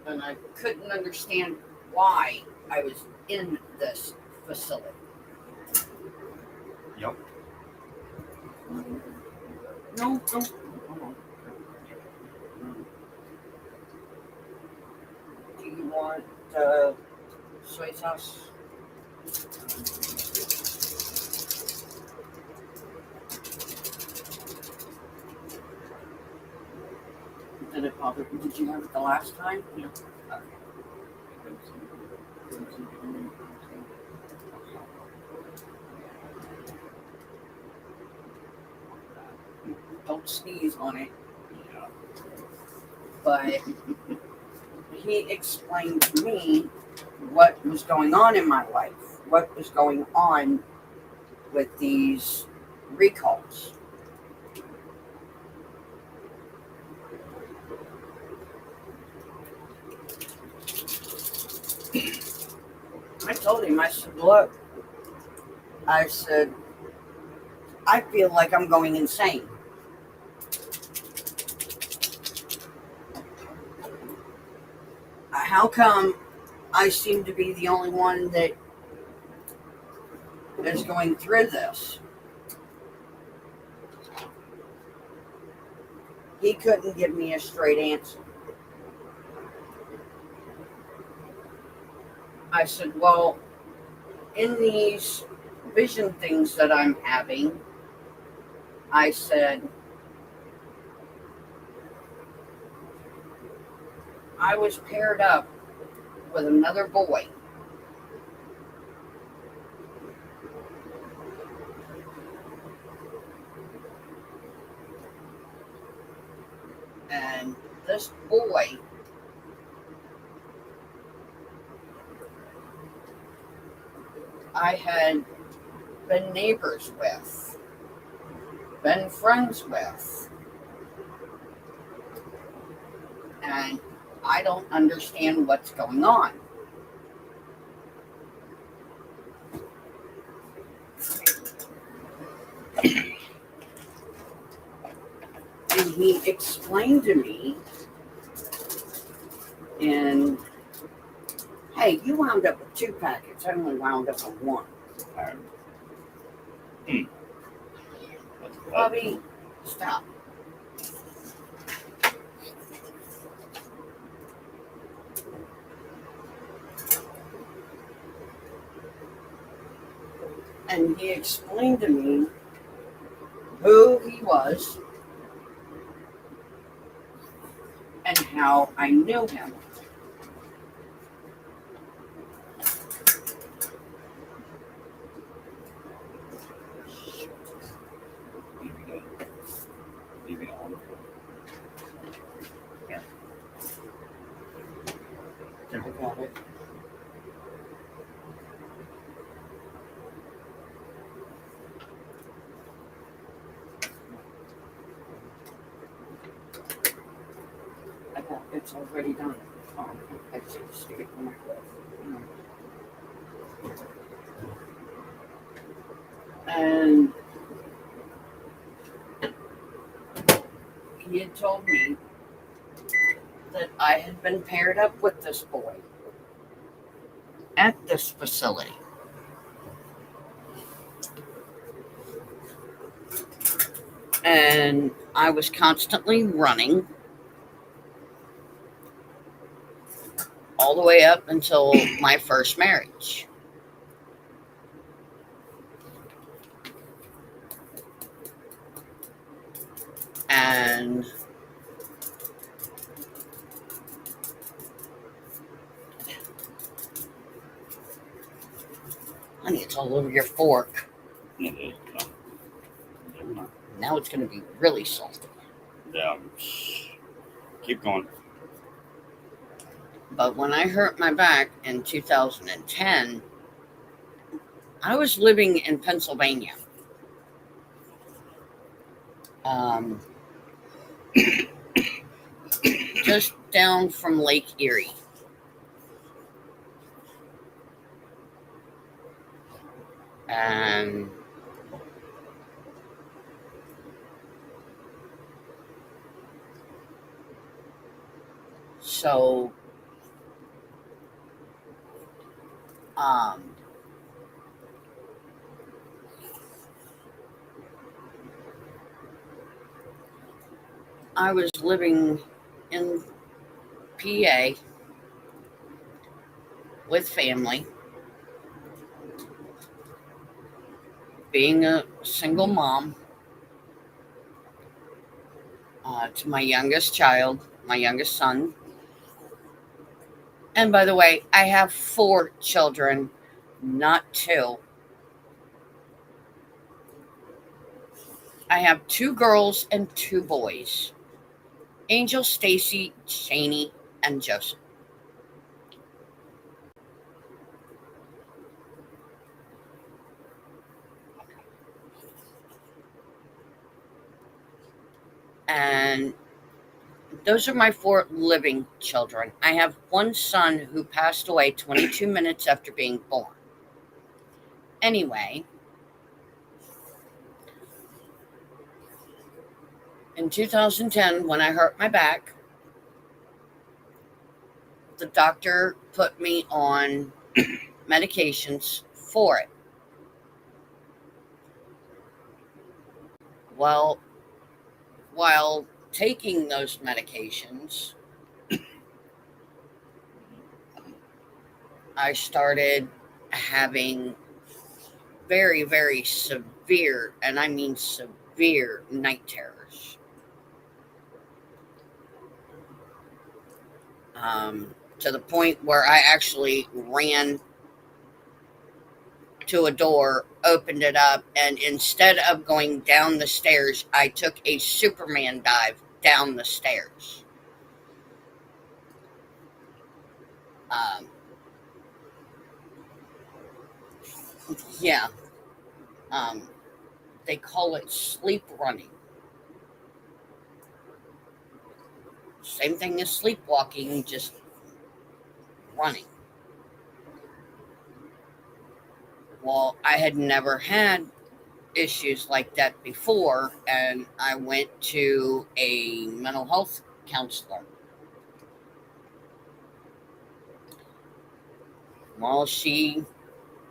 And I couldn't understand why I was in this facility. Yep. No. Hold on. Do you want soy sauce? Did it bother you? Did you have it the last time? Yeah. Okay. Don't sneeze on it. Yeah. But he explained to me what was going on in my life, what was going on with these recalls. I told him, I said, look, I said, I feel like I'm going insane. How come I seem to be the only one that is going through this? He couldn't give me a straight answer. I said, well, in these vision things that I'm having, I said, I was paired up with another boy. And this boy I had been neighbors with, been friends with. And I don't understand what's going on. And he explained to me, and hey, you wound up with 2 packets. I only wound up with 1. Bobby, stop. And he explained to me who he was and how I knew him. Yeah. I got it. It's already done. Oh, I see the stick on my lip. And he had told me that I had been paired up with this boy at this facility. And I was constantly running all the way up until my first marriage. And honey, it's all over your fork. It is. Now it's going to be really salty. Yeah. Keep going. But when I hurt my back in 2010, I was living in Pennsylvania. just down from Lake Erie. And so I was living in PA with family, being a single mom to my youngest child, my youngest son. And by the way, I have 4 children, not 2. I have 2 girls and 2 boys. Angel, Stacy, Shani, and Joseph. And those are my 4 living children. I have 1 son who passed away 22 minutes after being born. Anyway, in 2010, when I hurt my back, the doctor put me on medications for it. Well, while taking those medications, I started having very, very severe, and I mean severe, night terrors. To the point where I actually ran to a door, opened it up, and instead of going down the stairs, I took a Superman dive down the stairs. Yeah. They call it sleep running. Same thing as sleepwalking, just running. Well, I had never had issues like that before, and I went to a mental health counselor. Well, she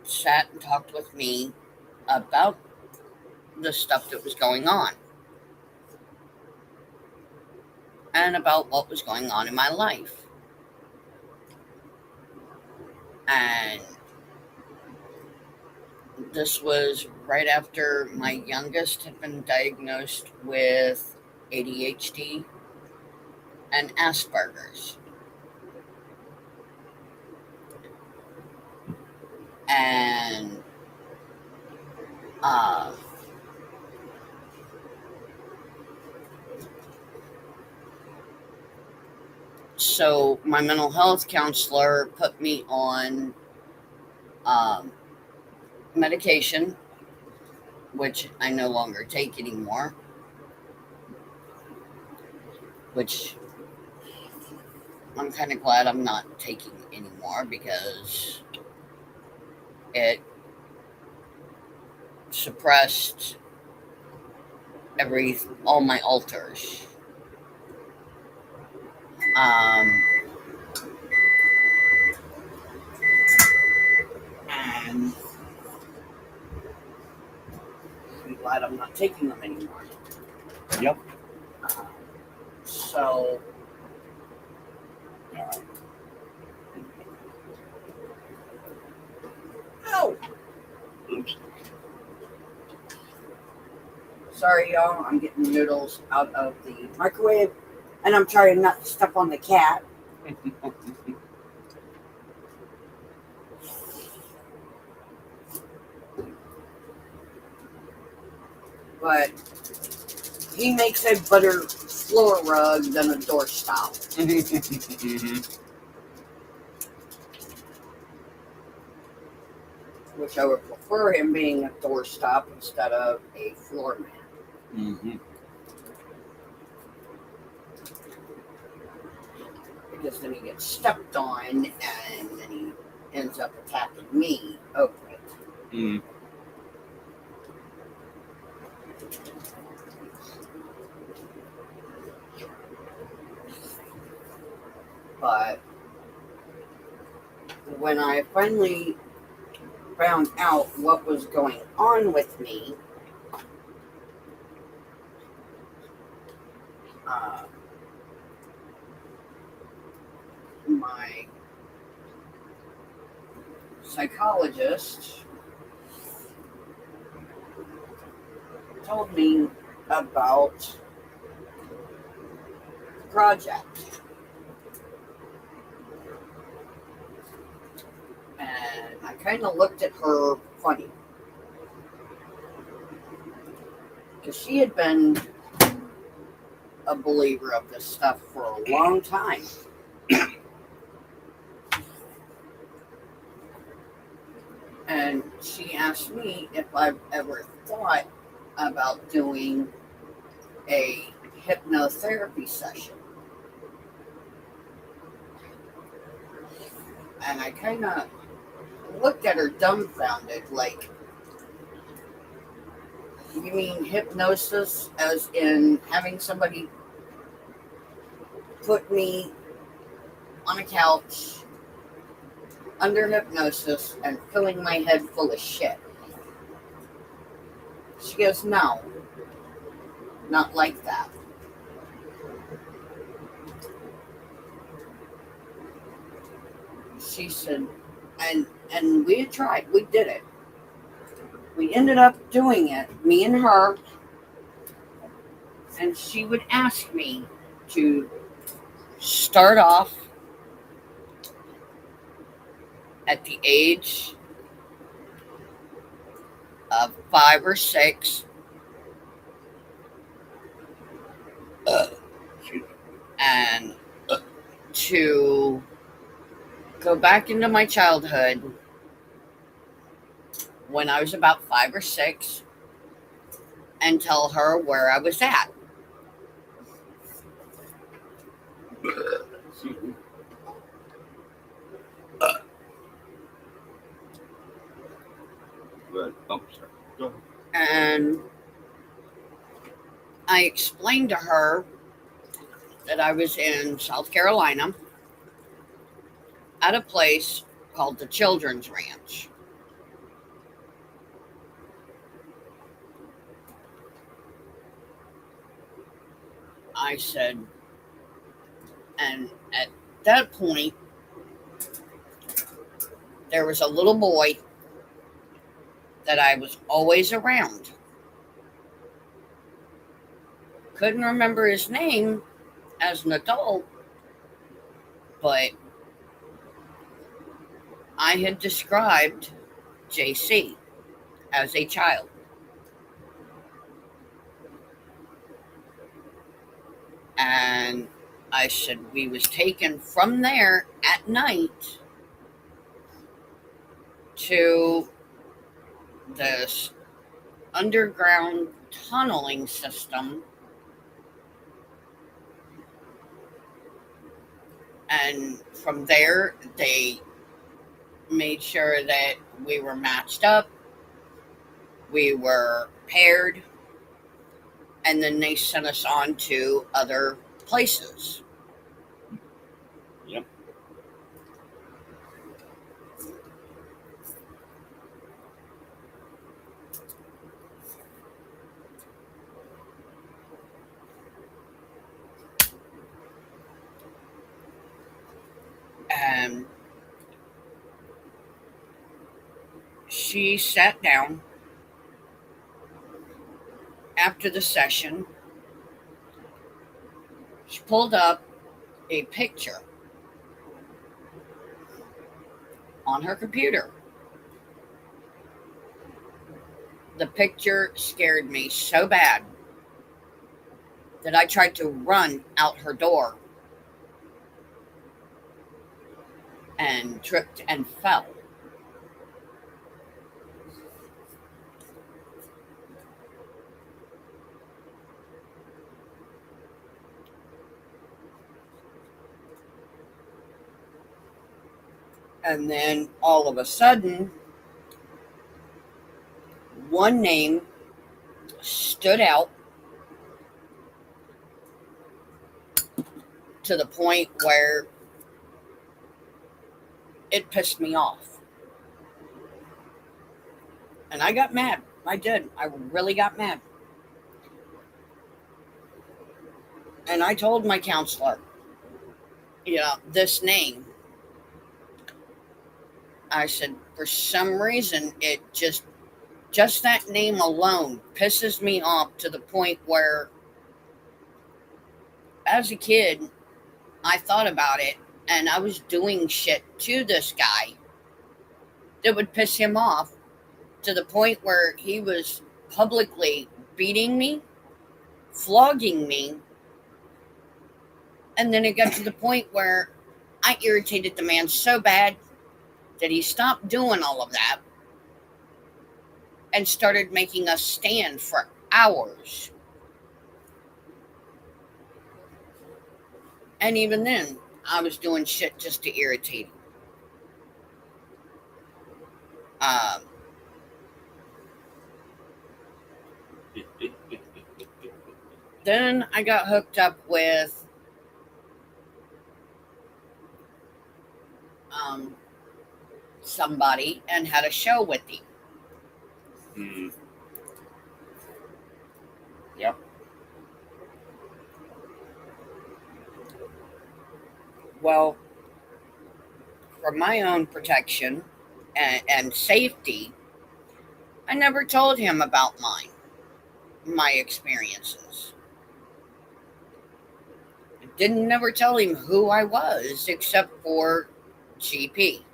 sat and talked with me about the stuff that was going on and about what was going on in my life. And this was right after my youngest had been diagnosed with ADHD and Asperger's. And so my mental health counselor put me on medication, which I no longer take anymore, which I'm kind of glad I'm not taking anymore, because it suppressed all my alters. And I'm glad I'm not taking them anymore. Yep. So, oh, Oops. sorry, y'all. I'm getting noodles out of the microwave, and I'm trying not to step on the cat. But he makes a better floor rug than a doorstop. Which I would prefer him being a doorstop instead of a floor mat. because then he gets stepped on and then he ends up attacking me over it. Mm. But when I finally found out what was going on with me, my psychologist told me about the project. And I kind of looked at her funny. Because she had been a believer of this stuff for a long time. And she asked me if I've ever thought about doing a hypnotherapy session. And I kind of looked at her dumbfounded, like, you mean hypnosis as in having somebody put me on a couch under hypnosis and filling my head full of shit? She goes, no, not like that. She said, and we had tried, we did it. We ended up doing it, me and her, and she would ask me to start off at the age of 5 or 6, and to go back into my childhood when I was about 5 or 6 and tell her where I was at. But, oh, sorry. Go ahead. And I explained to her that I was in South Carolina at a place called the Children's Ranch. I said, and at that point, there was a little boy that I was always around. Couldn't remember his name as an adult, but I had described JC as a child. And I said we was taken from there at night to this underground tunneling system, and from there they made sure that we were matched up, we were paired, and then they sent us on to other places. Yep. And she sat down after the session. She pulled up a picture on her computer. The picture scared me so bad that I tried to run out her door and tripped and fell. And then all of a sudden, one name stood out to the point where it pissed me off. And I got mad. I did. I really got mad. And I told my counselor, this name, I said, for some reason, it just that name alone pisses me off to the point where, as a kid, I thought about it and I was doing shit to this guy that would piss him off to the point where he was publicly beating me, flogging me, and then it got to the point where I irritated the man so bad that he stopped doing all of that and started making us stand for hours. And even then, I was doing shit just to irritate him. Then I got hooked up with somebody and had a show with him. Yep. Well, for my own protection and safety, I never told him about my experiences. I didn't never tell him who I was except for GP.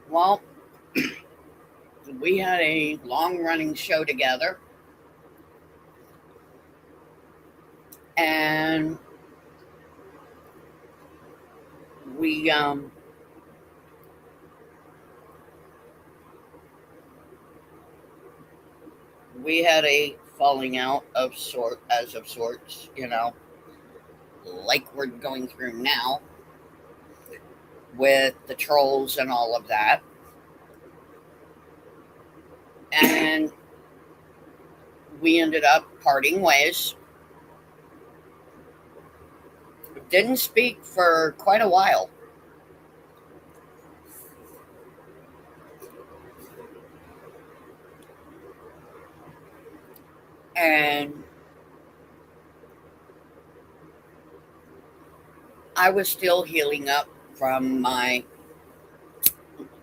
Well, we had a long-running show together, and we had a falling out of sorts, like we're going through now with the trolls and all of that. And we ended up parting ways. Didn't speak for quite a while. And I was still healing up from my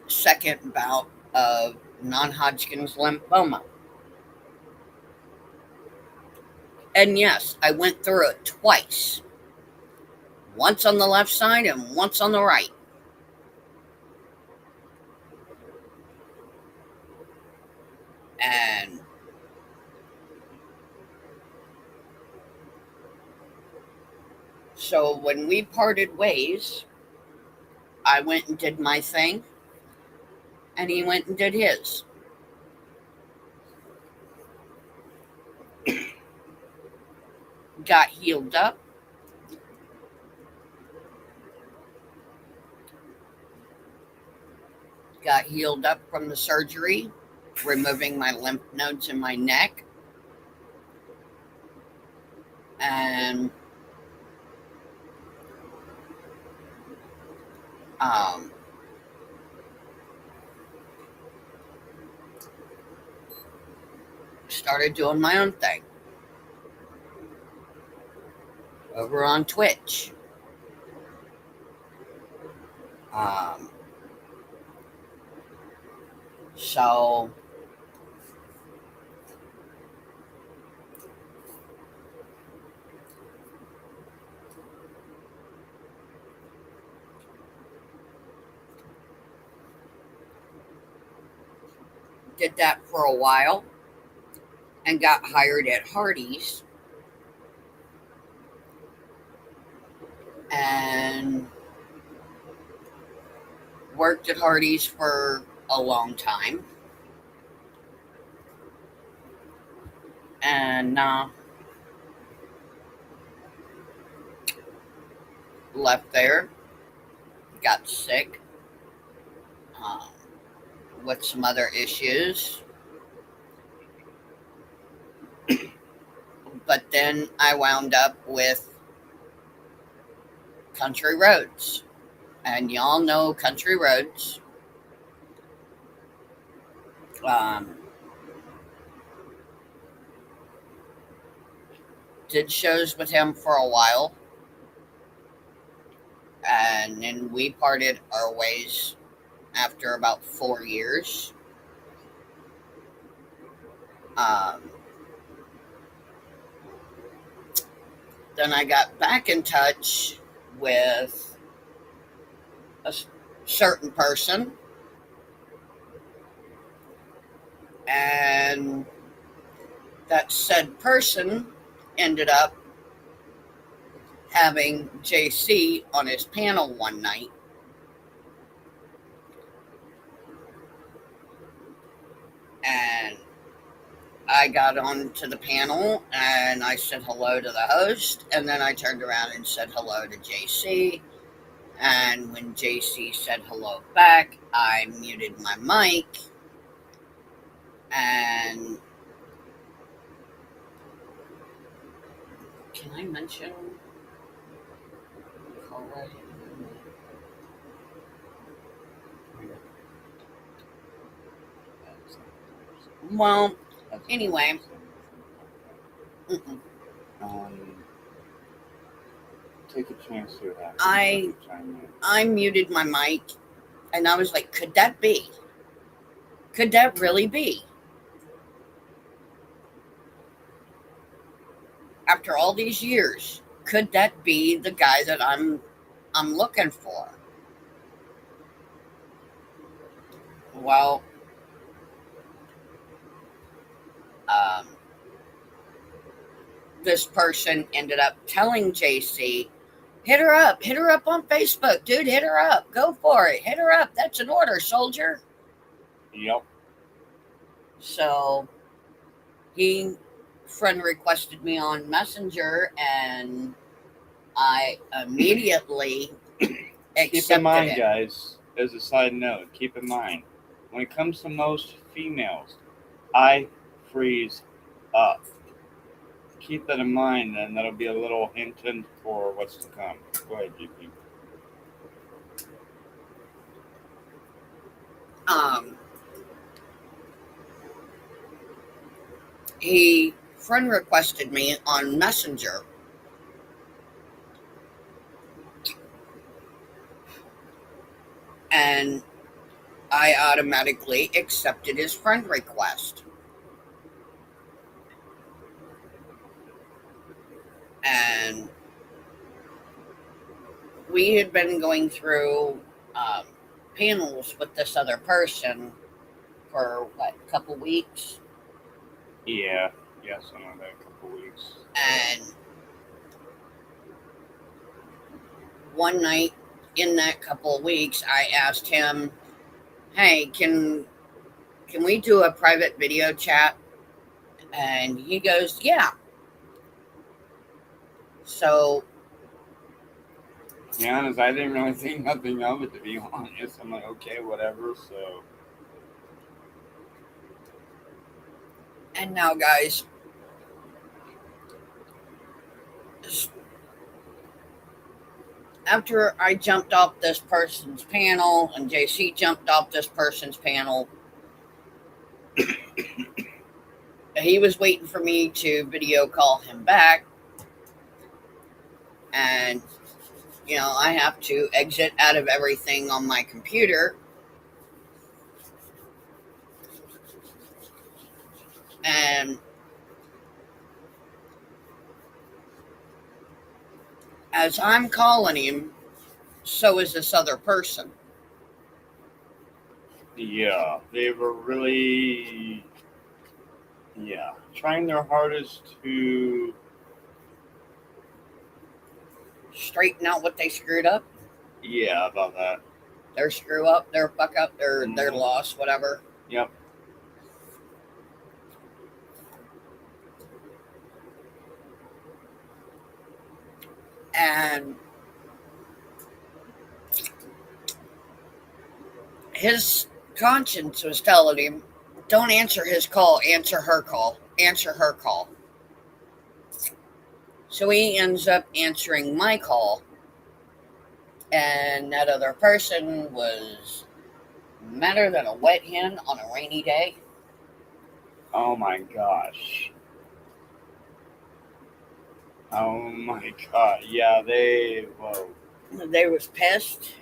second bout of non-Hodgkin's lymphoma. And yes, I went through it twice. Once on the left side and once on the right. And so when we parted ways, I went and did my thing, and he went and did his. Got healed up. Got healed up from the surgery, removing my lymph nodes in my neck. And started doing my own thing over on Twitch. So did that for a while and got hired at Hardee's. And worked at Hardee's for a long time. and left there, got sick with some other issues. But then I wound up with country roads. And y'all know country roads. Did shows with him for a while. And then we parted our ways after about 4 years. Then I got back in touch with a certain person, and that said person ended up having JC on his panel one night. And I got on to the panel and I said hello to the host, and then I turned around and said hello to JC. And when JC said hello back, I muted my mic. And can I mention? Well, anyway. Take a chance to have. I muted my mic, and I was like, could that be? Could that really be? After all these years, could that be the guy that I'm looking for? Well, this person ended up telling JC, hit her up on Facebook, dude, hit her up, go for it, hit her up, that's an order, soldier. Yep. So he friend requested me on Messenger, and I immediately accepted Keep in mind, it. guys, as a side note, keep in mind, when it comes to most females, I freeze up. Keep that in mind, and that'll be a little hint for what's to come. Go ahead, GP. He friend requested me on Messenger, and I automatically accepted his friend request. And we had been going through panels with this other person for a couple weeks. Yeah, I know that, a couple weeks. And one night in that couple of weeks, I asked him, hey, can we do a private video chat? And he goes, yeah. So, to be honest, I didn't really think nothing of it, to be honest. I'm like, okay, whatever, so. And now, guys, after I jumped off this person's panel and JC jumped off this person's panel, he was waiting for me to video call him back. And, you know, I have to exit out of everything on my computer. And as I'm calling him, so is this other person. Yeah, they were really, trying their hardest to straighten out what they screwed up. Yeah, about that. Their screw up, their fuck up, their loss, whatever. Yep. And his conscience was telling him, don't answer his call, answer her call, answer her call. So he ends up answering my call, and that other person was madder than a wet hen on a rainy day. Oh my gosh. Oh my god. Yeah, whoa. They was pissed.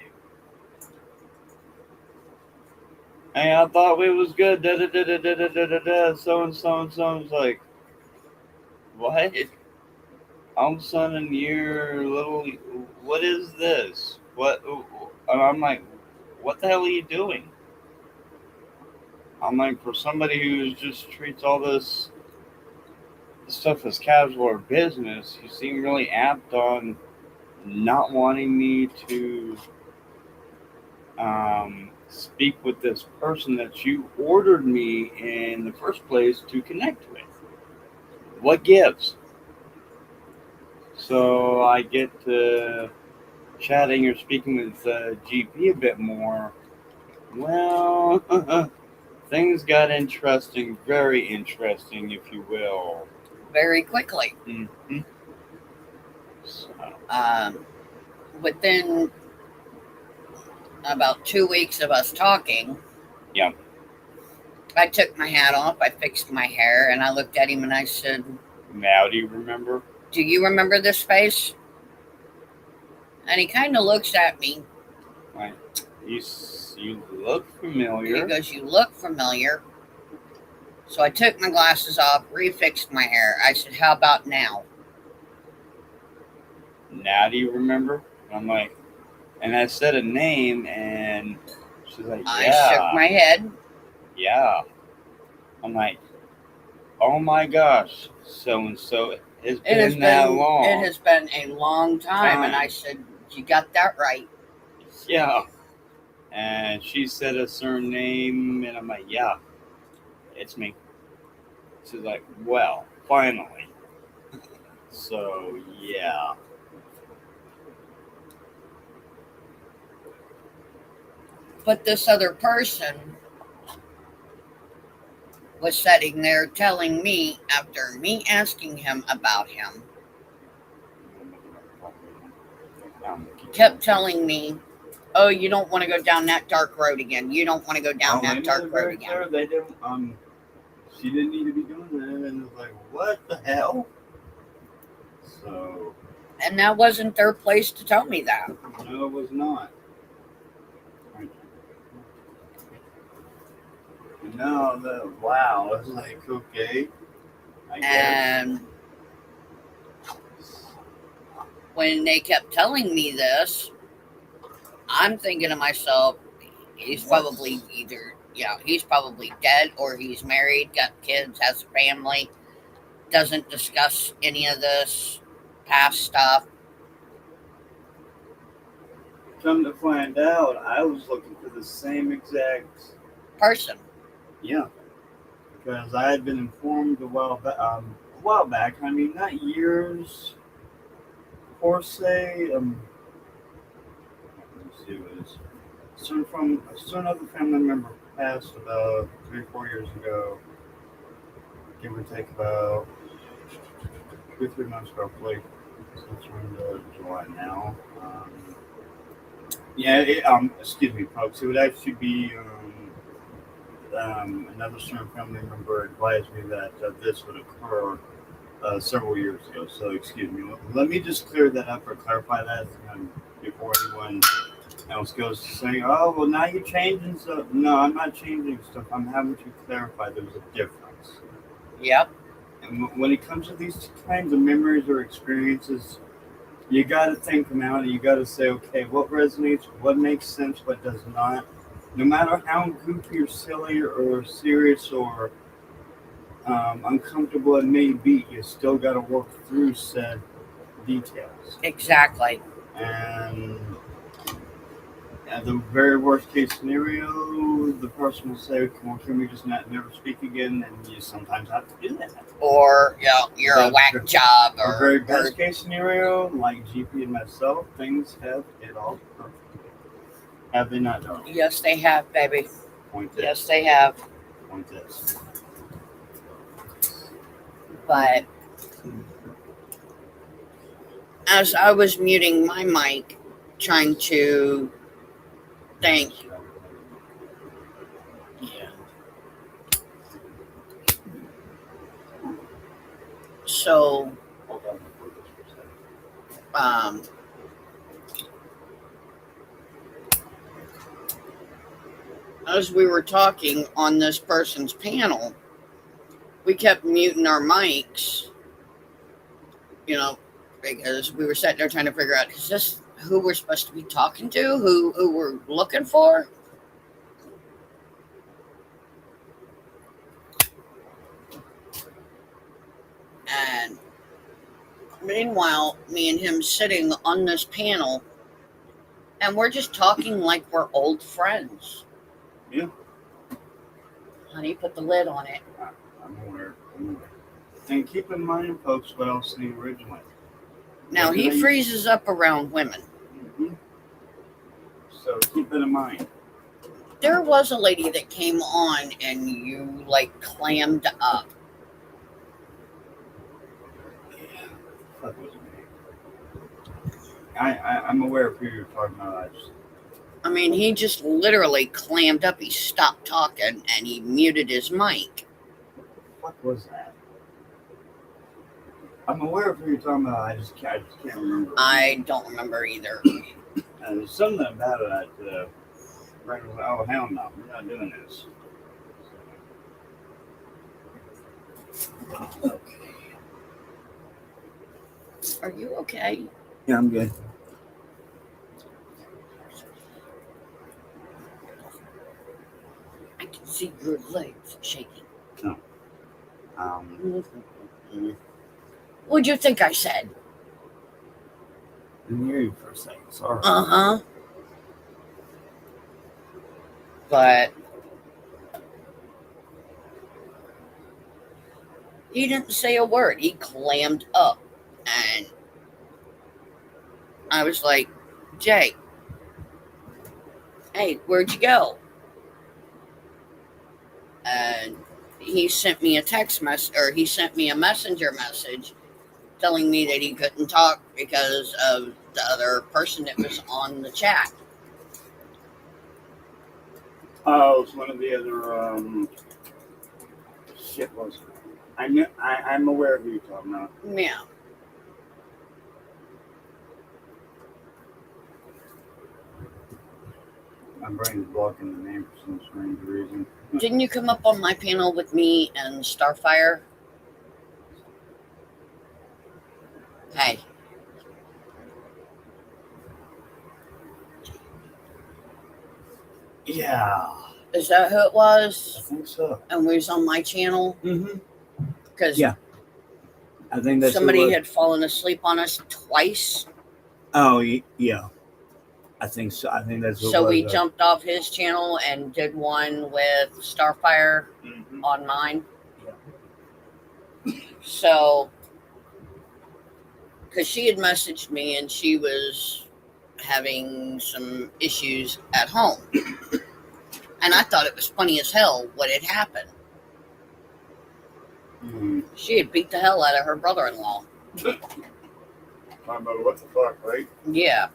Hey, I thought we was good. Da da da da da da da da. So and so and so. It's like, what? All of a sudden, you're little. What is this? What? And I'm like, what the hell are you doing? I'm like, for somebody who just treats all this stuff as casual or business, you seem really apt on not wanting me to speak with this person that you ordered me in the first place to connect with. What gives? So I get to chatting or speaking with GP a bit more. Well, things got interesting, very interesting, if you will. Very quickly. Mm-hmm. So, Within about 2 weeks of us talking, yeah. I took my hat off, I fixed my hair, and I looked at him and I said, Now do you remember? do you remember this face? And he kind of looks at me. Like, you look familiar. He goes, you look familiar. So I took my glasses off, refixed my hair. I said, how about now? Now do you remember? And I'm like, and I said a name, and she's like, yeah. I shook my head. Yeah. I'm like, oh my gosh, so-and-so. It's been that long. It has been a long time. And I said, you got that right. Yeah. And she said a certain name, and I'm like, yeah, it's me. She's like, well, finally. So, yeah. But this other person was sitting there telling me, after me asking him about him, kept telling me, oh, you don't want to go down that dark road again. You don't want to go down that dark road again. Clear. They didn't, she didn't need to be doing that. And it's like, what the hell? So. And that wasn't their place to tell me that. No, it was not. No, wow. It's like, okay. I guess. And when they kept telling me this, I'm thinking to myself, he's probably he's probably dead, or he's married, got kids, has a family, doesn't discuss any of this past stuff. Come to find out, I was looking for the same exact person. Yeah, because I had been informed a while back. I mean, not years per se. Let me see what it is. A certain other family member passed about 3-4 years ago. Give or take about 2-3 months roughly. Since we're in July now. Excuse me, folks. It would actually be. Another certain family member advised me that this would occur several years ago. So, excuse me. Let me just clear that up or clarify that before anyone else goes to say, oh, well, now you're changing stuff. No, I'm not changing stuff. I'm having to clarify there's a difference. Yep. And when it comes to these kinds of memories or experiences, you got to think them out and you got to say, okay, what resonates, what makes sense, what does not. No matter how goofy or silly or serious or uncomfortable it may be, you still got to work through said details. Exactly. And At the very worst case scenario, the person will say, "Well, can we just never speak again?" And you sometimes have to do that. Or you're a whack job, or very best case scenario, like GP and myself, things have it all perfect. Have they not, darling? Yes, they have, baby. Point this. Yes, they have. Point this. But as I was muting my mic, trying to think. Yeah. So, as we were talking on this person's panel, we kept muting our mics, because we were sitting there trying to figure out, is this who we're supposed to be talking to, who we're looking for? And meanwhile, me and him sitting on this panel, and we're just talking like we're old friends. Yeah. Honey, put the lid on it. I'm aware. And keep in mind, folks, what I was saying originally. Now, he freezes up around women. Mm-hmm. So keep it in mind. There was a lady that came on and you, clammed up. Yeah. That was me. I'm aware of who you're talking about. I mean, he just literally clammed up. He stopped talking and he muted his mic. What was that? I'm aware of who you're talking about. I just can't remember. I don't remember either. There's something about it that oh, hell no. We're not doing this. Okay. Are you okay? Yeah, I'm good. I can see your legs shaking. No. What'd you think I said? I didn't hear you for a second. Sorry. Uh-huh. But he didn't say a word. He clammed up. And I was like, Jay, hey, where'd you go? And he sent me a text message, or he sent me a messenger message telling me that he couldn't talk because of the other person that was on the chat. Oh, it's one of the other shit was. I'm aware of who you're talking about. Yeah. My brain's blocking the name for some strange reason. Didn't you come up on my panel with me and Starfire? Hey. Yeah. Is that who it was? I think so. And we was on my channel? Mm-hmm. Because yeah. I think that's somebody had fallen asleep on us twice. Oh, yeah. I think so. I think that's what so we jumped off his channel and did one with Starfire on mine. Yeah. So, because she had messaged me and she was having some issues at home. And I thought it was funny as hell what had happened. She had beat the hell out of her brother-in-law. Talking about what the fuck, right? Yeah.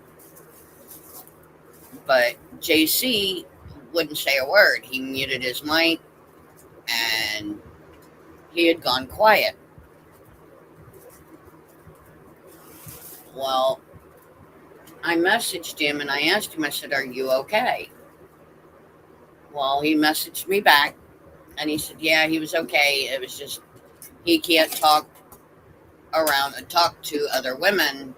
But JC wouldn't say a word. He muted his mic and he had gone quiet. Well, I messaged him and I asked him, I said, are you okay? Well, he messaged me back and he said, yeah, he was okay. It was just, he can't talk around and talk to other women.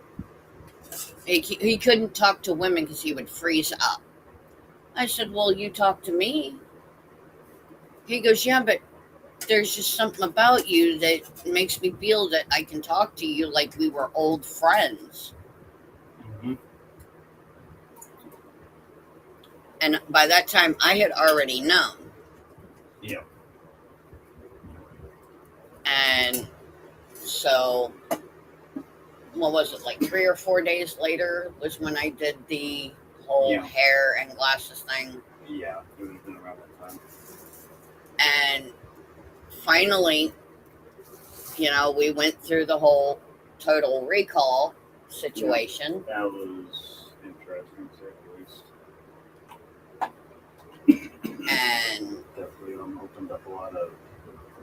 He couldn't talk to women because he would freeze up. I said, well, you talk to me. He goes, yeah, but there's just something about you that makes me feel that I can talk to you like we were old friends. And by that time, I had already known. Yeah. And so, what was it, like 3 or 4 days later was when I did the whole hair and glasses thing. Yeah, it would have been around that time. And finally, we went through the whole total recall situation. Yeah, that was interesting, to say the least. And definitely opened up a lot of.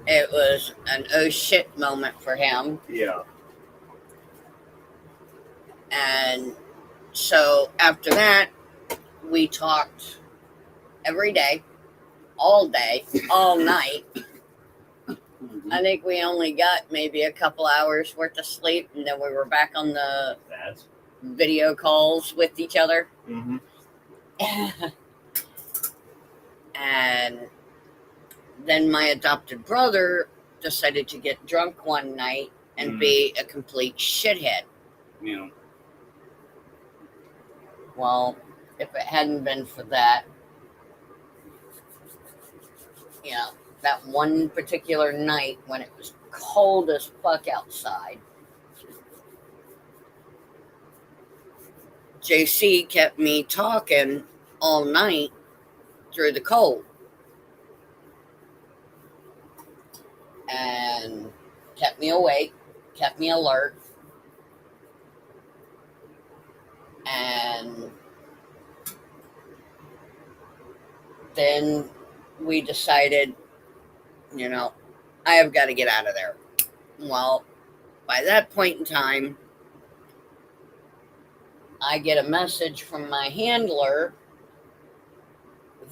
It was an oh shit moment for him. Yeah. And so after that, we talked every day, all day, all night. Mm-hmm. I think we only got maybe a couple hours worth of sleep, and then we were back on the video calls with each other. Mm-hmm. And then my adopted brother decided to get drunk one night and be a complete shithead. Yeah. Well, if it hadn't been for that, that one particular night when it was cold as fuck outside, JC kept me talking all night through the cold. And kept me awake, kept me alert. And then we decided, I have got to get out of there. Well, by that point in time, I get a message from my handler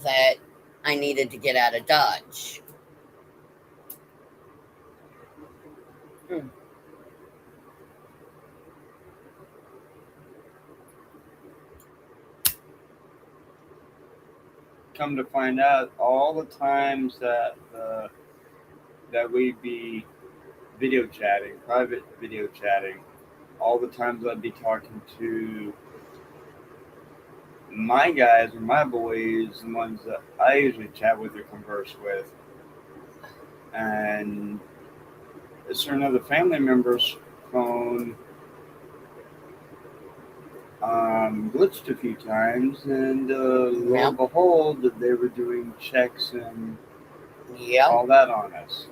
that I needed to get out of Dodge. Come to find out, all the times that we'd be video chatting, private video chatting, all the times I'd be talking to my guys or my boys, the ones that I usually chat with or converse with, and a certain other family member's phone glitched a few times, and lo and behold, they were doing checks and all that on us.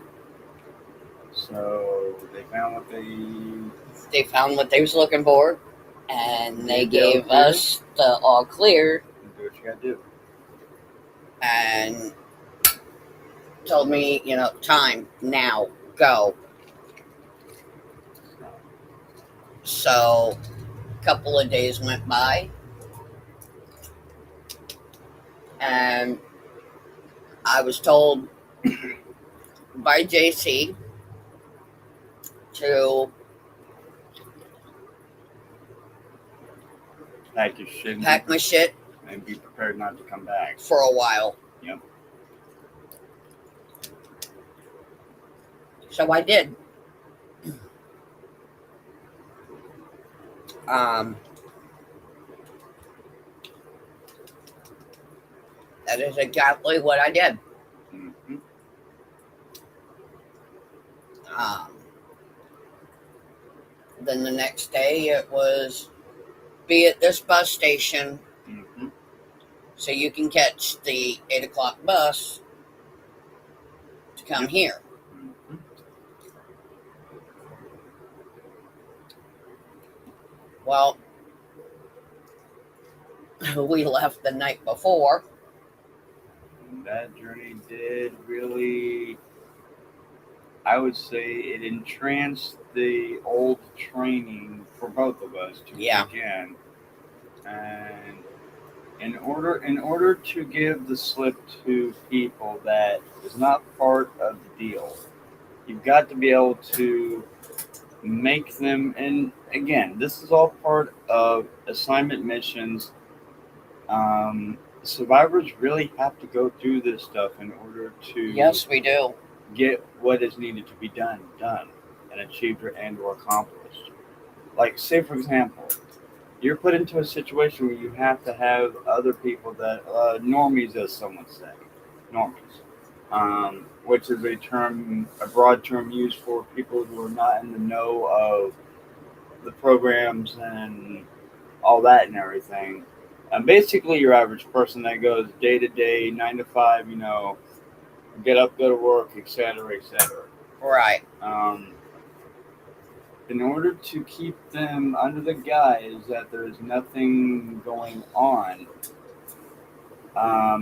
So they found what they was looking for, and they gave us the all clear. Do what you gotta do. And told me, time, now, go. So a couple of days went by, and I was told by JC to pack my shit and be prepared not to come back for a while. Yep. So I did. That is exactly what I did. Mm-hmm. Then the next day it was be at this bus station, so you can catch the 8 o'clock bus to come here. Well, we left the night before. That journey did really, I would say, it entranced the old training for both of us to begin. And in order to give the slip to people that is not part of the deal, you've got to be able to make them, and again, this is all part of assignment missions. Survivors really have to go through this stuff in order to yes, we do get what is needed to be done and achieved and or accomplished. Like, say for example, you're put into a situation where you have to have other people that normies, as someone say, normies, which is a broad term used for people who are not in the know of the programs and all that and everything. And basically, your average person that goes day to day, 9 to 5, get up, go to work, etc., etc. Right. In order to keep them under the guise that there is nothing going on,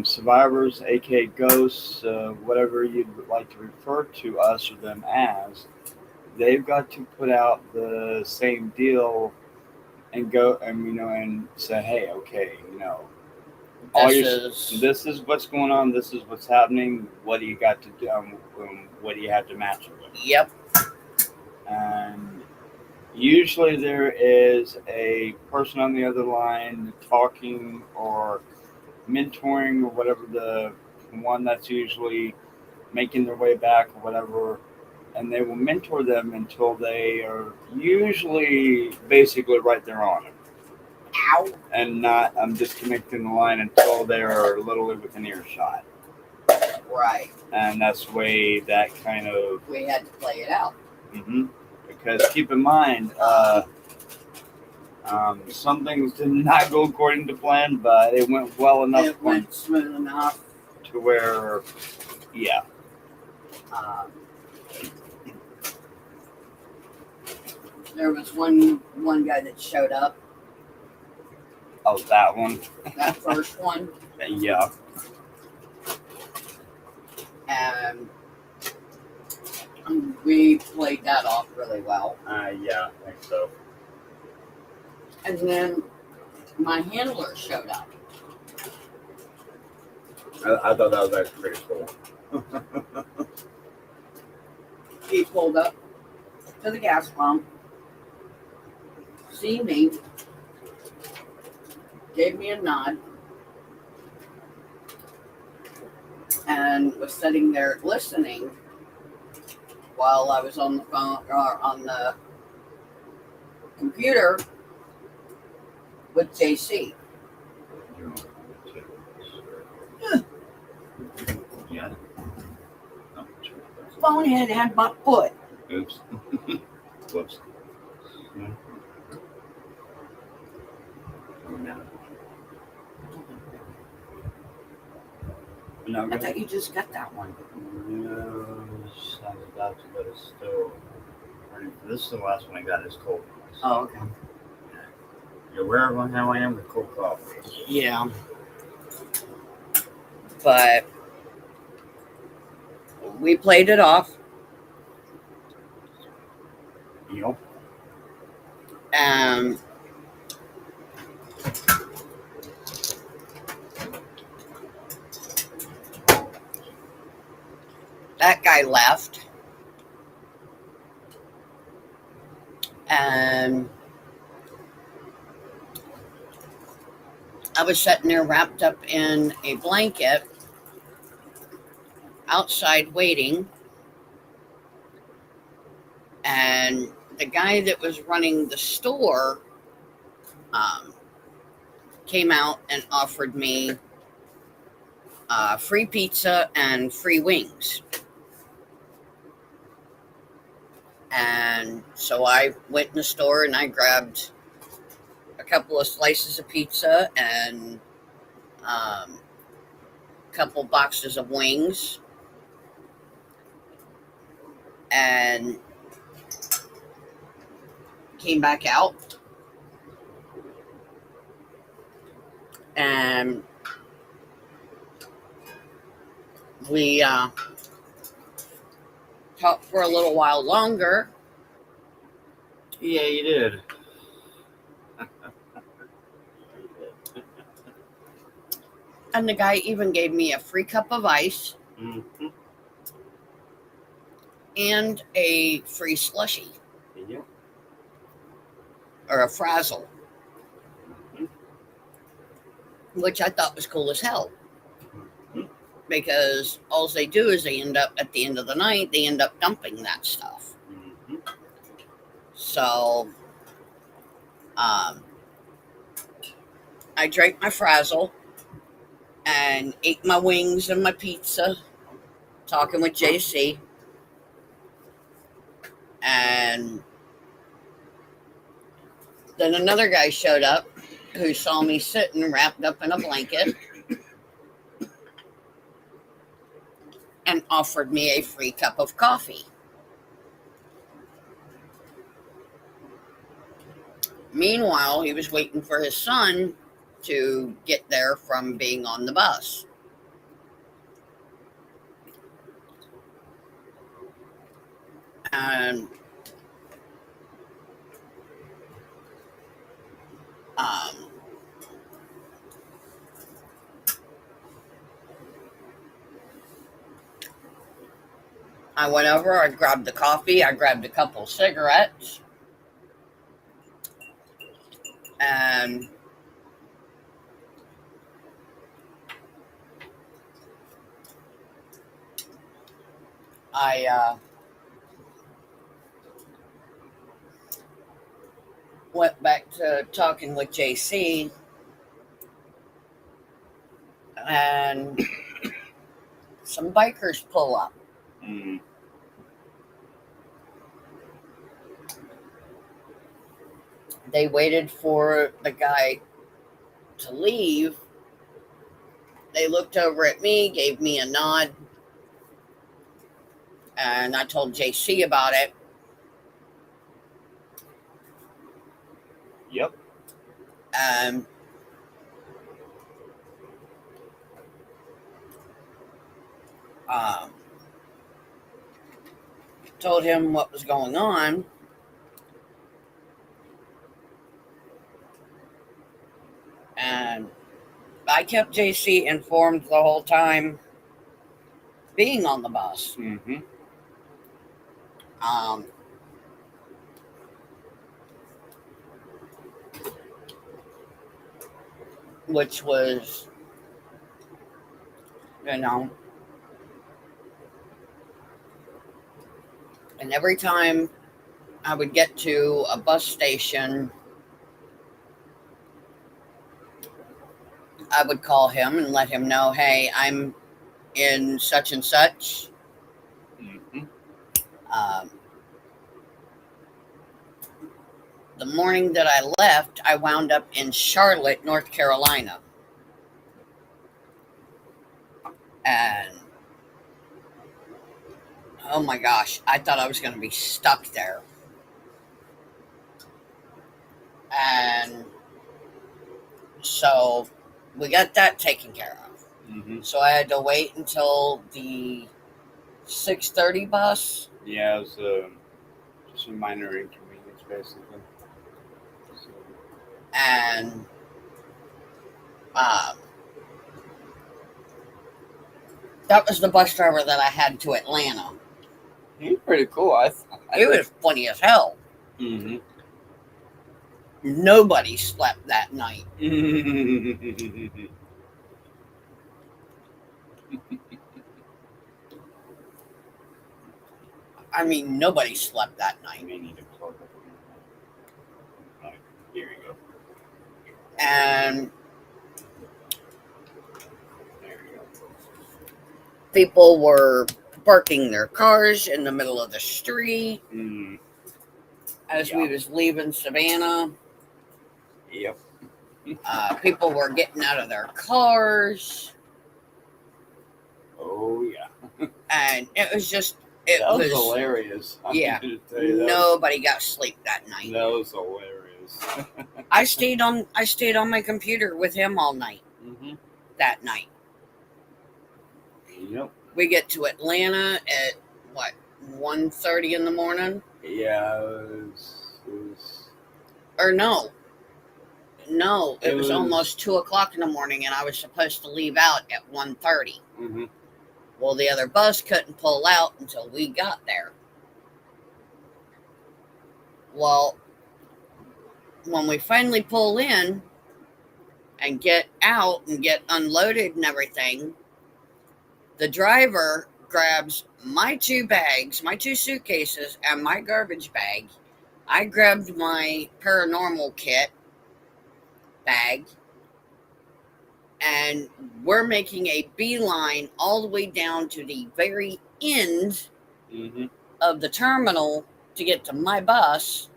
survivors, aka ghosts, whatever you'd like to refer to us or them as, they've got to put out the same deal and go and say, hey, okay, this is what's going on, this is what's happening. What do you got to do? What do you have to match it with? Yep. And usually there is a person on the other line talking or mentoring or whatever, the one that's usually making their way back or whatever, and they will mentor them until they are usually basically right there on it. Ow. And not disconnecting the line until they are literally within earshot. Right. And that's the way that kind of... We had to play it out. Mm-hmm. Because keep in mind, some things did not go according to plan, but it went well enough. It went smooth enough. To where, yeah. There was one guy that showed up. Oh, that one? That first one. Yeah. And we played that off really well. Yeah, I think so. And then my handler showed up. I thought that was actually pretty cool. He pulled up to the gas pump, see me, gave me a nod, and was sitting there listening while I was on the phone or on the computer with JC. Yeah. Phone had my foot. Oops. Whoops. No, I thought you just got that one. No, I was about to, but it's still. This is the last one I got. It's cold. Oh, okay. You're aware of how I am with cold coffee. Yeah. But we played it off. Yep. That guy left. And I was sitting there wrapped up in a blanket outside waiting. And the guy that was running the store came out and offered me free pizza and free wings. And so I went in the store and I grabbed a couple of slices of pizza and a couple boxes of wings. And came back out. And we talked for a little while longer. Yeah, you did. And the guy even gave me a free cup of ice. Mm-hmm. And a free slushie. Yep. Or a frazzle. Mm-hmm. Which I thought was cool as hell. Because all they do is they end up, at the end of the night, they end up dumping that stuff. Mm-hmm. So, I drank my Frazzle and ate my wings and my pizza, talking with JC. And then another guy showed up who saw me sitting wrapped up in a blanket and offered me a free cup of coffee. Meanwhile, he was waiting for his son to get there from being on the bus. And I went over, I grabbed the coffee, I grabbed a couple cigarettes, and I went back to talking with JC, and some bikers pull up. Mm. They waited for the guy to leave. They looked over at me, gave me a nod, and I told JC about it. Yep. And told him what was going on. And I kept JC informed the whole time being on the bus. Mm-hmm. Which was, you know, and every time I would get to a bus station, I would call him and let him know, hey, I'm in such and such. Mm-hmm. The morning that I left, I wound up in Charlotte, North Carolina. And oh my gosh, I thought I was going to be stuck there. And so we got that taken care of. Mm-hmm. So I had to wait until the 6:30 bus. Yeah, it was just a minor inconvenience, basically. So. And that was the bus driver that I had to Atlanta. He was pretty cool. It was funny as hell. Mm-hmm. Nobody slept that night. I mean, nobody slept that night. You may need to plug up. Right, here you go. And There you go. people were parking their cars in the middle of the street as we was leaving Savannah. Yep. People were getting out of their cars. Oh yeah. And it was just, that was hilarious. Yeah. You, nobody got sleep that night. That was hilarious. I stayed on my computer with him all night. Mm-hmm. That night. Yep. We get to Atlanta at what, 1:30 in the morning? Yeah, it was... Or no, it was almost 2:00 in the morning, and I was supposed to leave out at 1:30. Mm-hmm. Well, the other bus couldn't pull out until we got there. Well, when we finally pull in and get out and get unloaded and everything, the driver grabs my 2 bags, my 2 suitcases, and my garbage bag. I grabbed my paranormal kit bag, And we're making a beeline all the way down to the very end Mm-hmm. of the terminal to get to my bus.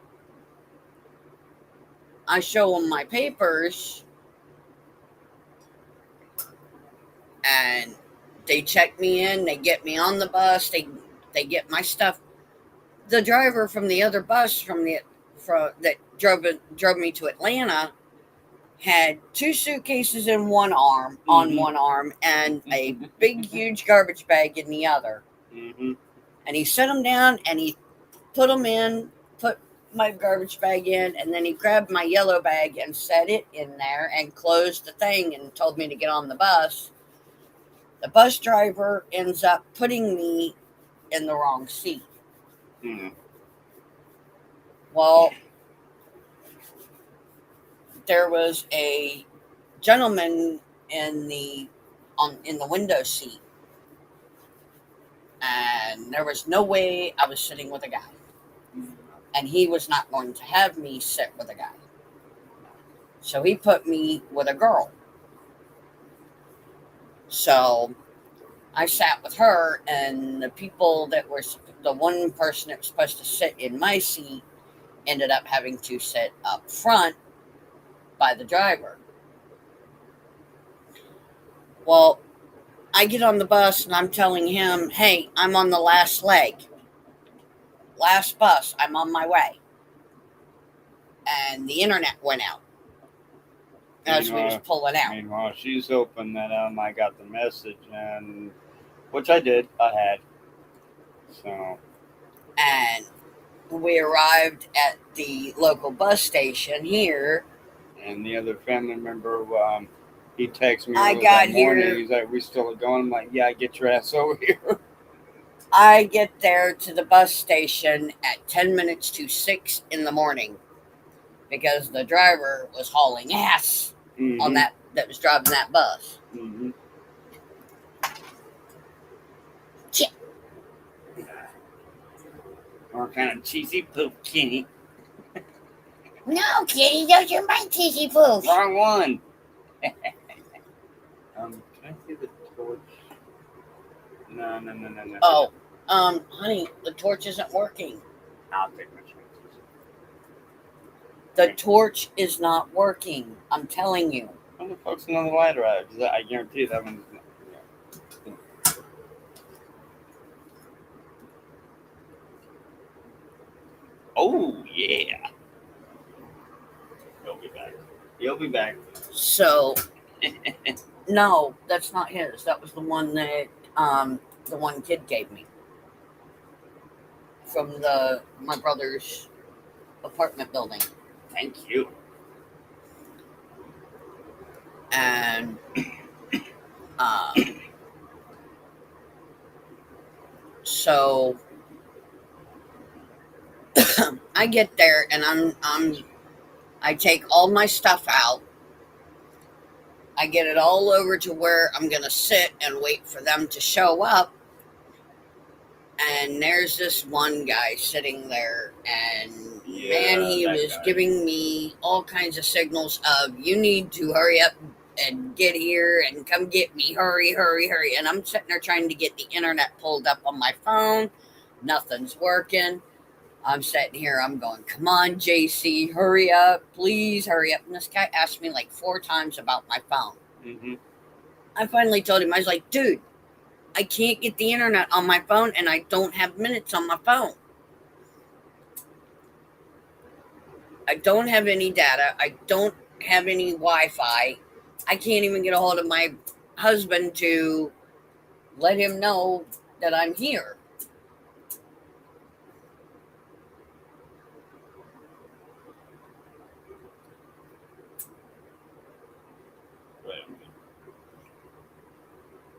I show them my papers, and they check me in. They get me on the bus. They get my stuff. The driver from the other bus that drove me to Atlanta had 2 suitcases in one arm, on one arm, and a big, huge garbage bag in the other. Mm-hmm. And he set them down, and he put my garbage bag in, and then he grabbed my yellow bag and set it in there and closed the thing and told me to get on the bus. The bus driver ends up putting me in the wrong seat. Mm-hmm. Well, there was a gentleman in the window seat, and there was no way I was sitting with a guy, and he was not going to have me sit with a guy, so he put me with a girl. So I sat with her, and the one person that was supposed to sit in my seat ended up having to sit up front by the driver. Well, I get on the bus and I'm telling him, hey, I'm on the last leg. Last bus, I'm on my way. And the internet went out as we was pulling out. Meanwhile, she's hoping that I got the message, and which I did. I had. So. And we arrived at the local bus station here. And the other family member, he texted me I early got that morning. here. He's like, "We still going?" I'm like, "Yeah, get your ass over here." I get there to the bus station at 10 minutes to 6 in the morning because the driver was hauling ass on that was driving that bus. Mm-hmm. Shit. Or kind of cheesy poop, Kenny. No, Kitty, those are my cheesy poofs. Wrong one. Can I see the torch? No. Oh, honey, the torch isn't working. I'll take my chances. The torch is not working. I'm telling you. When the fuck's another light arrives? I guarantee that one's not. Yeah. Oh, yeah. He'll be back. So, no, that's not his. That was the one that the one kid gave me from my brother's apartment building. Thank you. And so I get there and I take all my stuff out. I get it all over to where I'm going to sit and wait for them to show up. And there's this one guy sitting there, and man, he was giving me all kinds of signals of, you need to hurry up and get here and come get me. Hurry. And I'm sitting there trying to get the internet pulled up on my phone. Nothing's working. I'm sitting here, I'm going, come on, JC, hurry up, please hurry up. And this guy asked me like 4 times about my phone. Mm-hmm. I finally told him, I was like, dude, I can't get the internet on my phone, and I don't have minutes on my phone. I don't have any data. I don't have any Wi-Fi. I can't even get a hold of my husband to let him know that I'm here.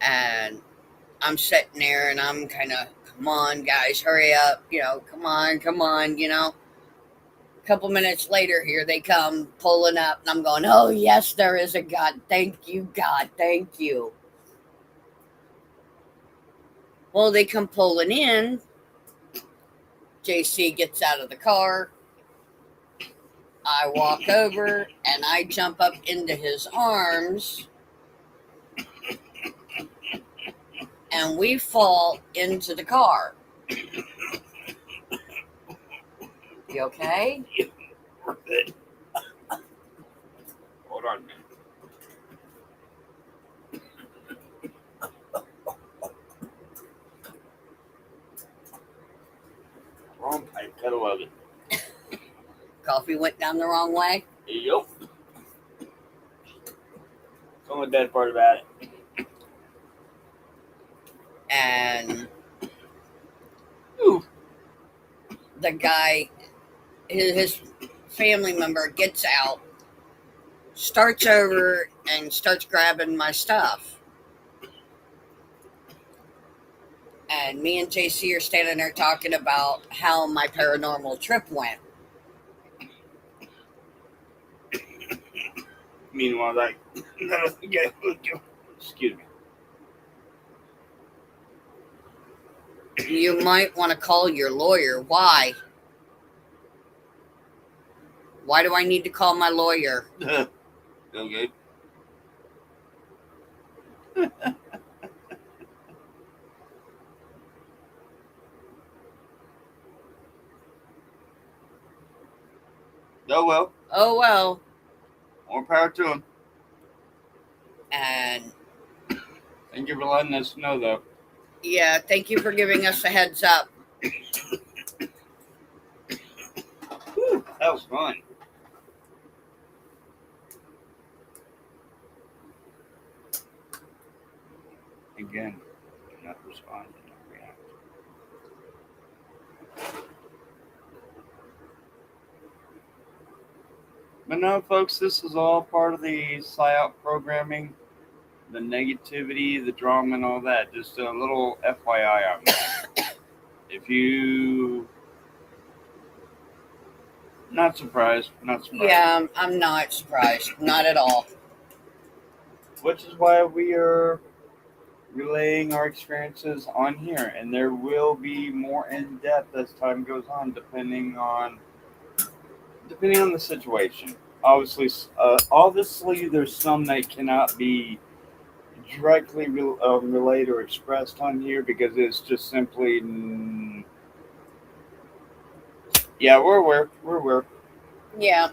And I'm sitting there and I'm kind of, come on, guys, hurry up. Come on, A couple minutes later, here they come pulling up. And I'm going, oh, yes, there is a God. Thank you, God. Thank you. Well, they come pulling in. JC gets out of the car. I walk over and I jump up into his arms. and we fall into the car. You okay? We're good. Hold on a minute. Wrong pipe. Gotta love it. Coffee went down the wrong way. Yup. That's the only bad part about it. And Ooh. the guy, his family member gets out, starts over, and starts grabbing my stuff. And me and JC are standing there talking about how my paranormal trip went. Meanwhile, like, excuse me. You might want to call your lawyer. Why? Why do I need to call my lawyer? Okay. Oh well. Oh, well. More power to him. And Thank you for letting us know, though. yeah, thank you for giving us a heads up. Whew, that was fun. Again, do not respond, do not react. But no, folks, this is all part of the PSYOP programming, the negativity, the drama, and all that. Just a little FYI on that. If you... Not surprised. Yeah, I'm not surprised. Not at all. Which is why we are relaying our experiences on here. And there will be more in-depth as time goes on, depending on the situation. Obviously, there's some that cannot be directly relayed or expressed on here because it's just simply... yeah, we're aware. Yeah.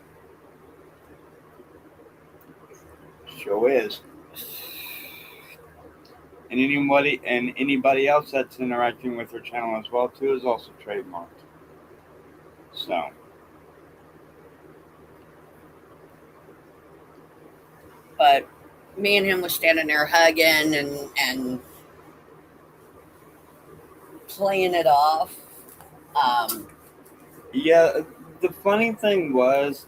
Show is. And anybody else that's interacting with our channel as well too is also trademarked. So But me and him was standing there hugging and playing it off. yeah, the funny thing was,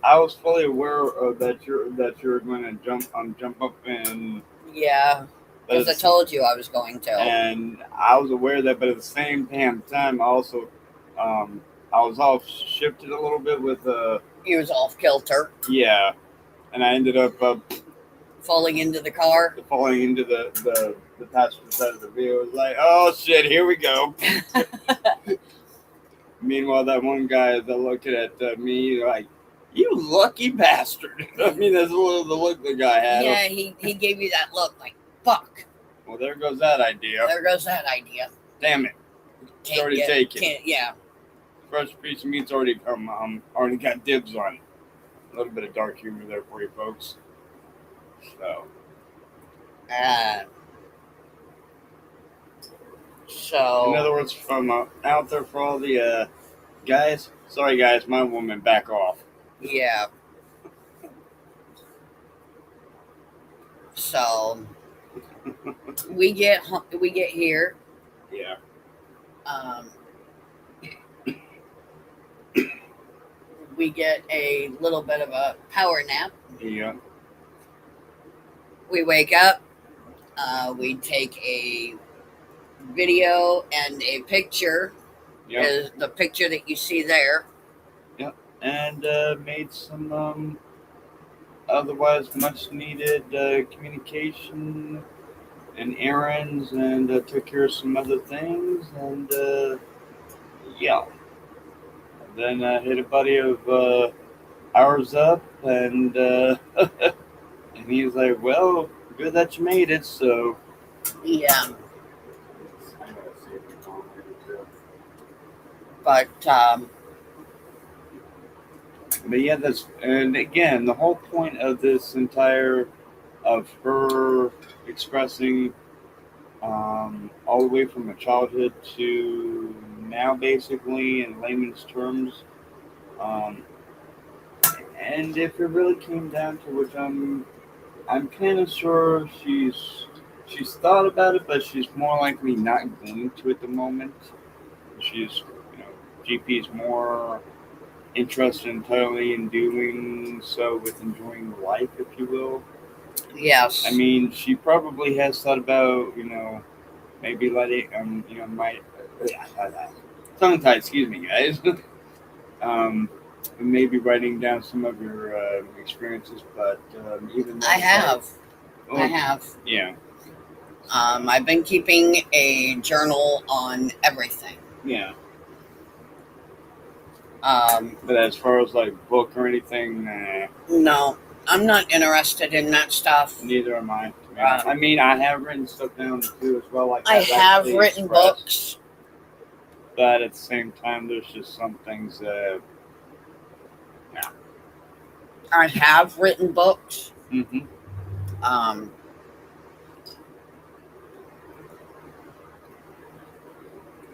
I was fully aware of that you're going to jump up and... Yeah, because I told you I was going to. And I was aware of that, but at the same damn time, I also I was off shifted a little bit with He was off kilter. Yeah, and I ended up falling into the car. Falling into the passenger side of the vehicle. It was like, oh shit, here we go. Meanwhile, that one guy that looked at me like, you lucky bastard. I mean, that's the look the guy had. Yeah, he gave you that look like, fuck. Well, there goes that idea. There goes that idea. Damn it. It's already taken. Yeah. Fresh piece of meat's already already got dibs on it. A little bit of dark humor there for you folks. So. In other words, from out there for all the guys. Sorry, guys, my woman, back off. Yeah. So we get here. Yeah. We get a little bit of a power nap. Yeah. We wake up. We take a video and a picture. Yep. Is the picture that you see there. Yep. And made some otherwise much needed communication and errands, and took care of some other things, and yeah. And then hit a buddy of ours up, and and he's like, well, good that you made it. So Yeah, I gotta see if it's on later too. but But yeah, that's, and again, the whole point of this entire, of her expressing, all the way from her childhood to now, basically in layman's terms. Um, and if it really came down to, which I'm kind of sure she's thought about it, but she's more likely not going to at the moment. She's, GP is more interested entirely in doing so with enjoying life, if you will. yes, I mean, she probably has thought about, maybe letting, my tongue tied. Excuse me, guys. um, maybe writing down some of your experiences, but even I then, it's like, have. I oh, have. yeah, I've been keeping a journal on everything. yeah. Um, But as far as like book or anything, nah, no, I'm not interested in that stuff. neither am I. I mean, I have written stuff down too as well. Like I I've have actually written expressed, books. but at the same time, there's just some things that, yeah. I have written books. Mm-hmm. Um,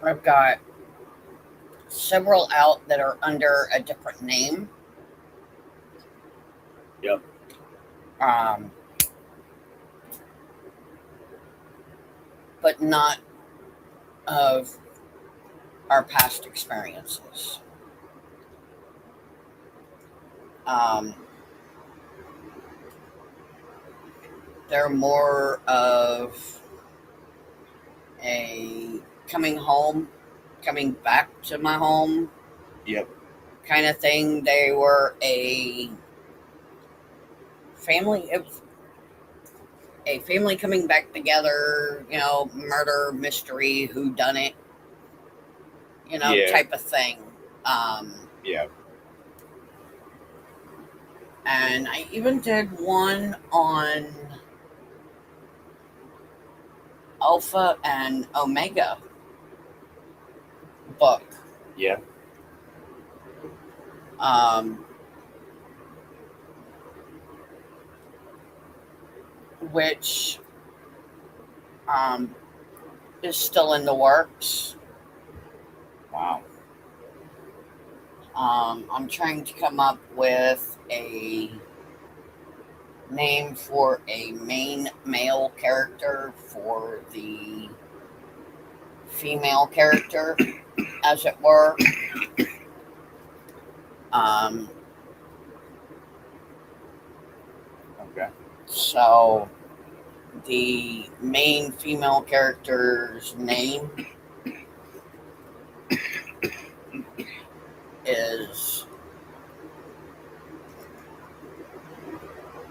I've got several out that are under a different name. Yep. Um, but not of our past experiences. Um, they're more of a coming back to my home Yep. kind of thing. They were family, a family coming back together, murder, mystery, who done it, Yeah. type of thing. Um, Yeah. and I even did one on Alpha and Omega book, Yeah. um, which um, is still in the works. Wow. I'm trying to come up with a name for a main male character for the female character, as it were. Um, Okay. so the main female character's name is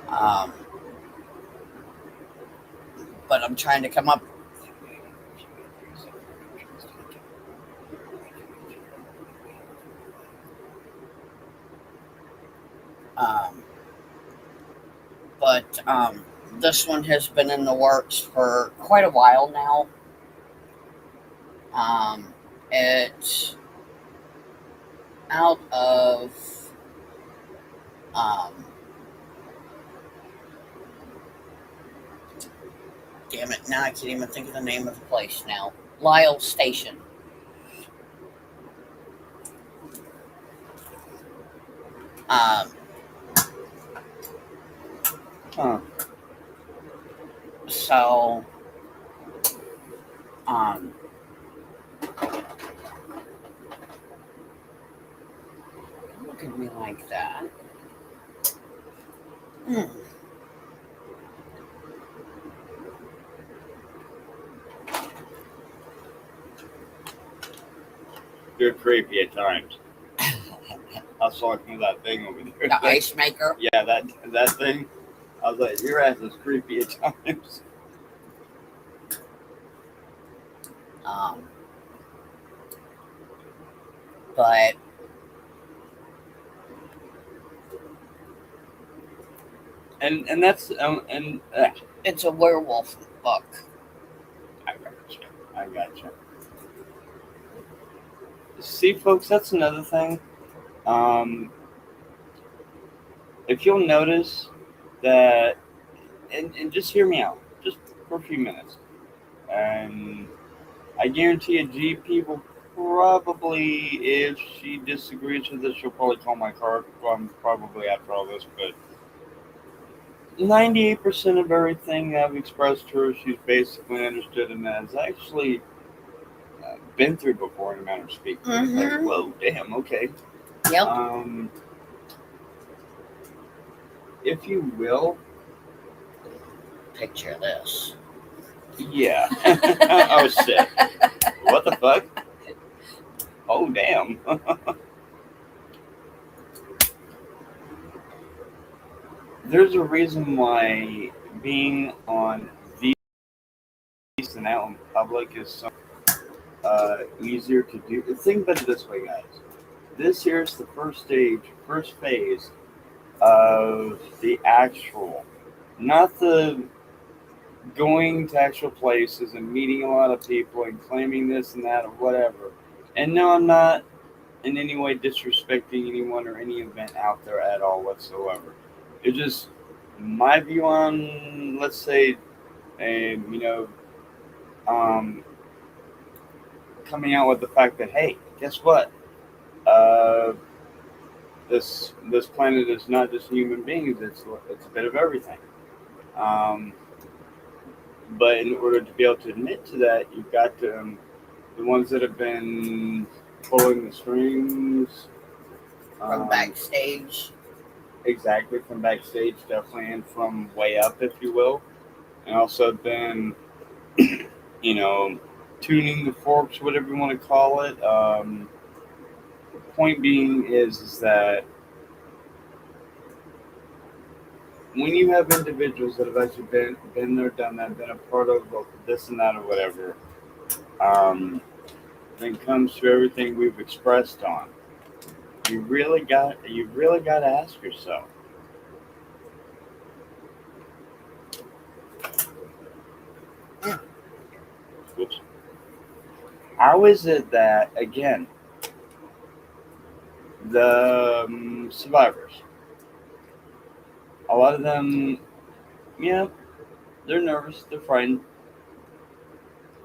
um, but I'm trying to come up. Um, but this one has been in the works for quite a while now. It's out of um, damn it, now I can't even think of the name of the place now. Lyle Station. Um, Huh. so, don't look at me like that. Hmm. You're creepy at times. I was talking about that thing over there. The ice maker. Yeah, that thing. I was like, your ass is creepy at times. Um, but And that's and it's a werewolf book. I gotcha. See, folks, that's another thing. Um, if you'll notice that, and just hear me out, just for a few minutes, and I guarantee you, GP will probably, if she disagrees with this, she'll probably call my car probably after all this, but 98% of everything I've expressed to her, she's basically understood and has actually been through before, in a manner of speaking. It's like, whoa, damn, okay. Yep. If you will, Picture this. yeah. Oh, shit. What the fuck? Oh, damn. There's a reason why being on these and out in public is so easier to do. Think about it this way, guys. This here is the first phase of the actual, not the going to actual places and meeting a lot of people and claiming this and that or whatever. And no, I'm not in any way disrespecting anyone or any event out there at all whatsoever. It's just my view on, let's say, um, coming out with the fact that, hey, guess what? Uh, this planet is not just human beings; it's a bit of everything. Um, but in order to be able to admit to that, you've got to, the ones that have been pulling the strings From backstage. Exactly, from backstage, definitely, and from way up, if you will, and also been, tuning the forks, whatever you want to call it. Point being is that when you have individuals that have actually been there, done that, been a part of this and that or whatever, when it comes to everything we've expressed on, you really got to ask yourself, oops, how is it that, again, the survivors, a lot of them, yeah, they're nervous, they're frightened,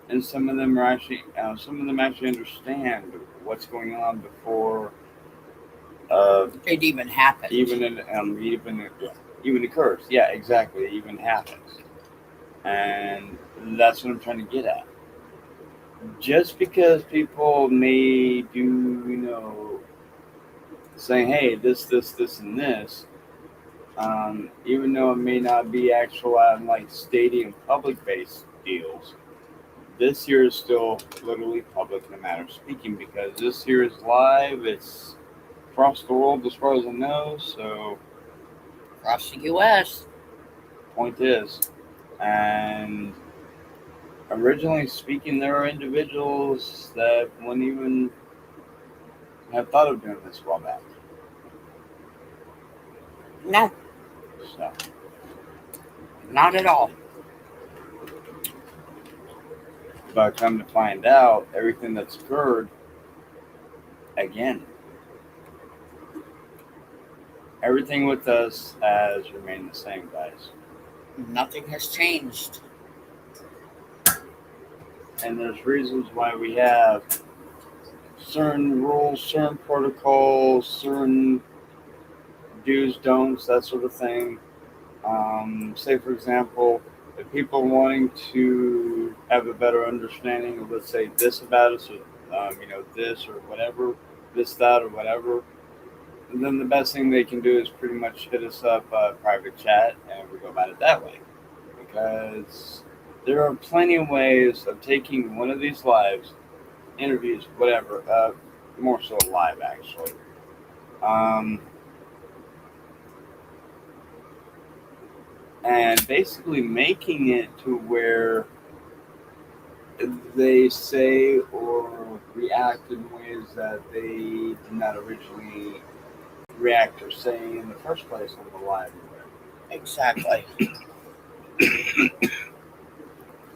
and some of them actually understand what's going on before It even happened. Even occurs. Yeah, exactly. It even happens, and that's what I'm trying to get at. Just because people may do, saying, "Hey, this, and this," even though it may not be actual like stadium public-based deals, this here is still literally public in a matter of speaking, because this here is live. It's across the world as far as I know. So, Across the U.S. point is, and originally speaking, there are individuals that wouldn't even have thought of doing this a while back. No. So, Not at all. but come to find out, everything that's occurred, again, everything with us has remained the same, guys. Nothing has changed. And there's reasons why we have certain rules, certain protocols, certain do's, don'ts, that sort of thing. Say, for example, if people are wanting to have a better understanding of, let's say, this about us, or this or whatever, this, that, or whatever, then the best thing they can do is pretty much hit us up private chat, and we go about it that way. Because there are plenty of ways of taking one of these lives, interviews, whatever, more so live actually. And basically making it to where they say or react in ways that they did not originally react or say in the first place on the live. Exactly.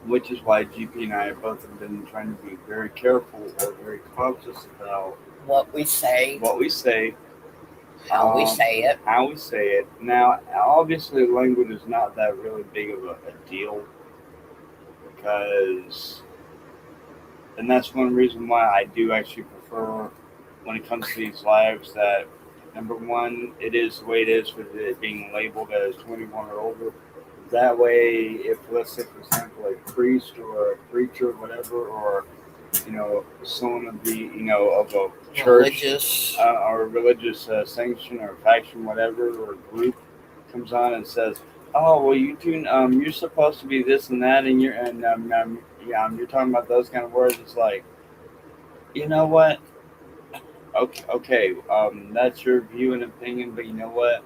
which is why GP and I both have been trying to be very careful or very conscious about What we say, what we say, how we say it. how we say it. Now, obviously, language is not that really big of a deal because, and that's one reason why I do actually prefer when it comes to these lives that number one, it is the way it is with it being labeled as 21 or older. That way, if let's say, for example, a priest or a preacher, or whatever, or someone of the of a church Religious. or a religious sanction or faction, whatever, or group comes on and says, "Oh, well, you two, you're supposed to be this and that, and you're talking about those kind of words." It's like, you know what? Okay, that's your view and opinion, but you know what?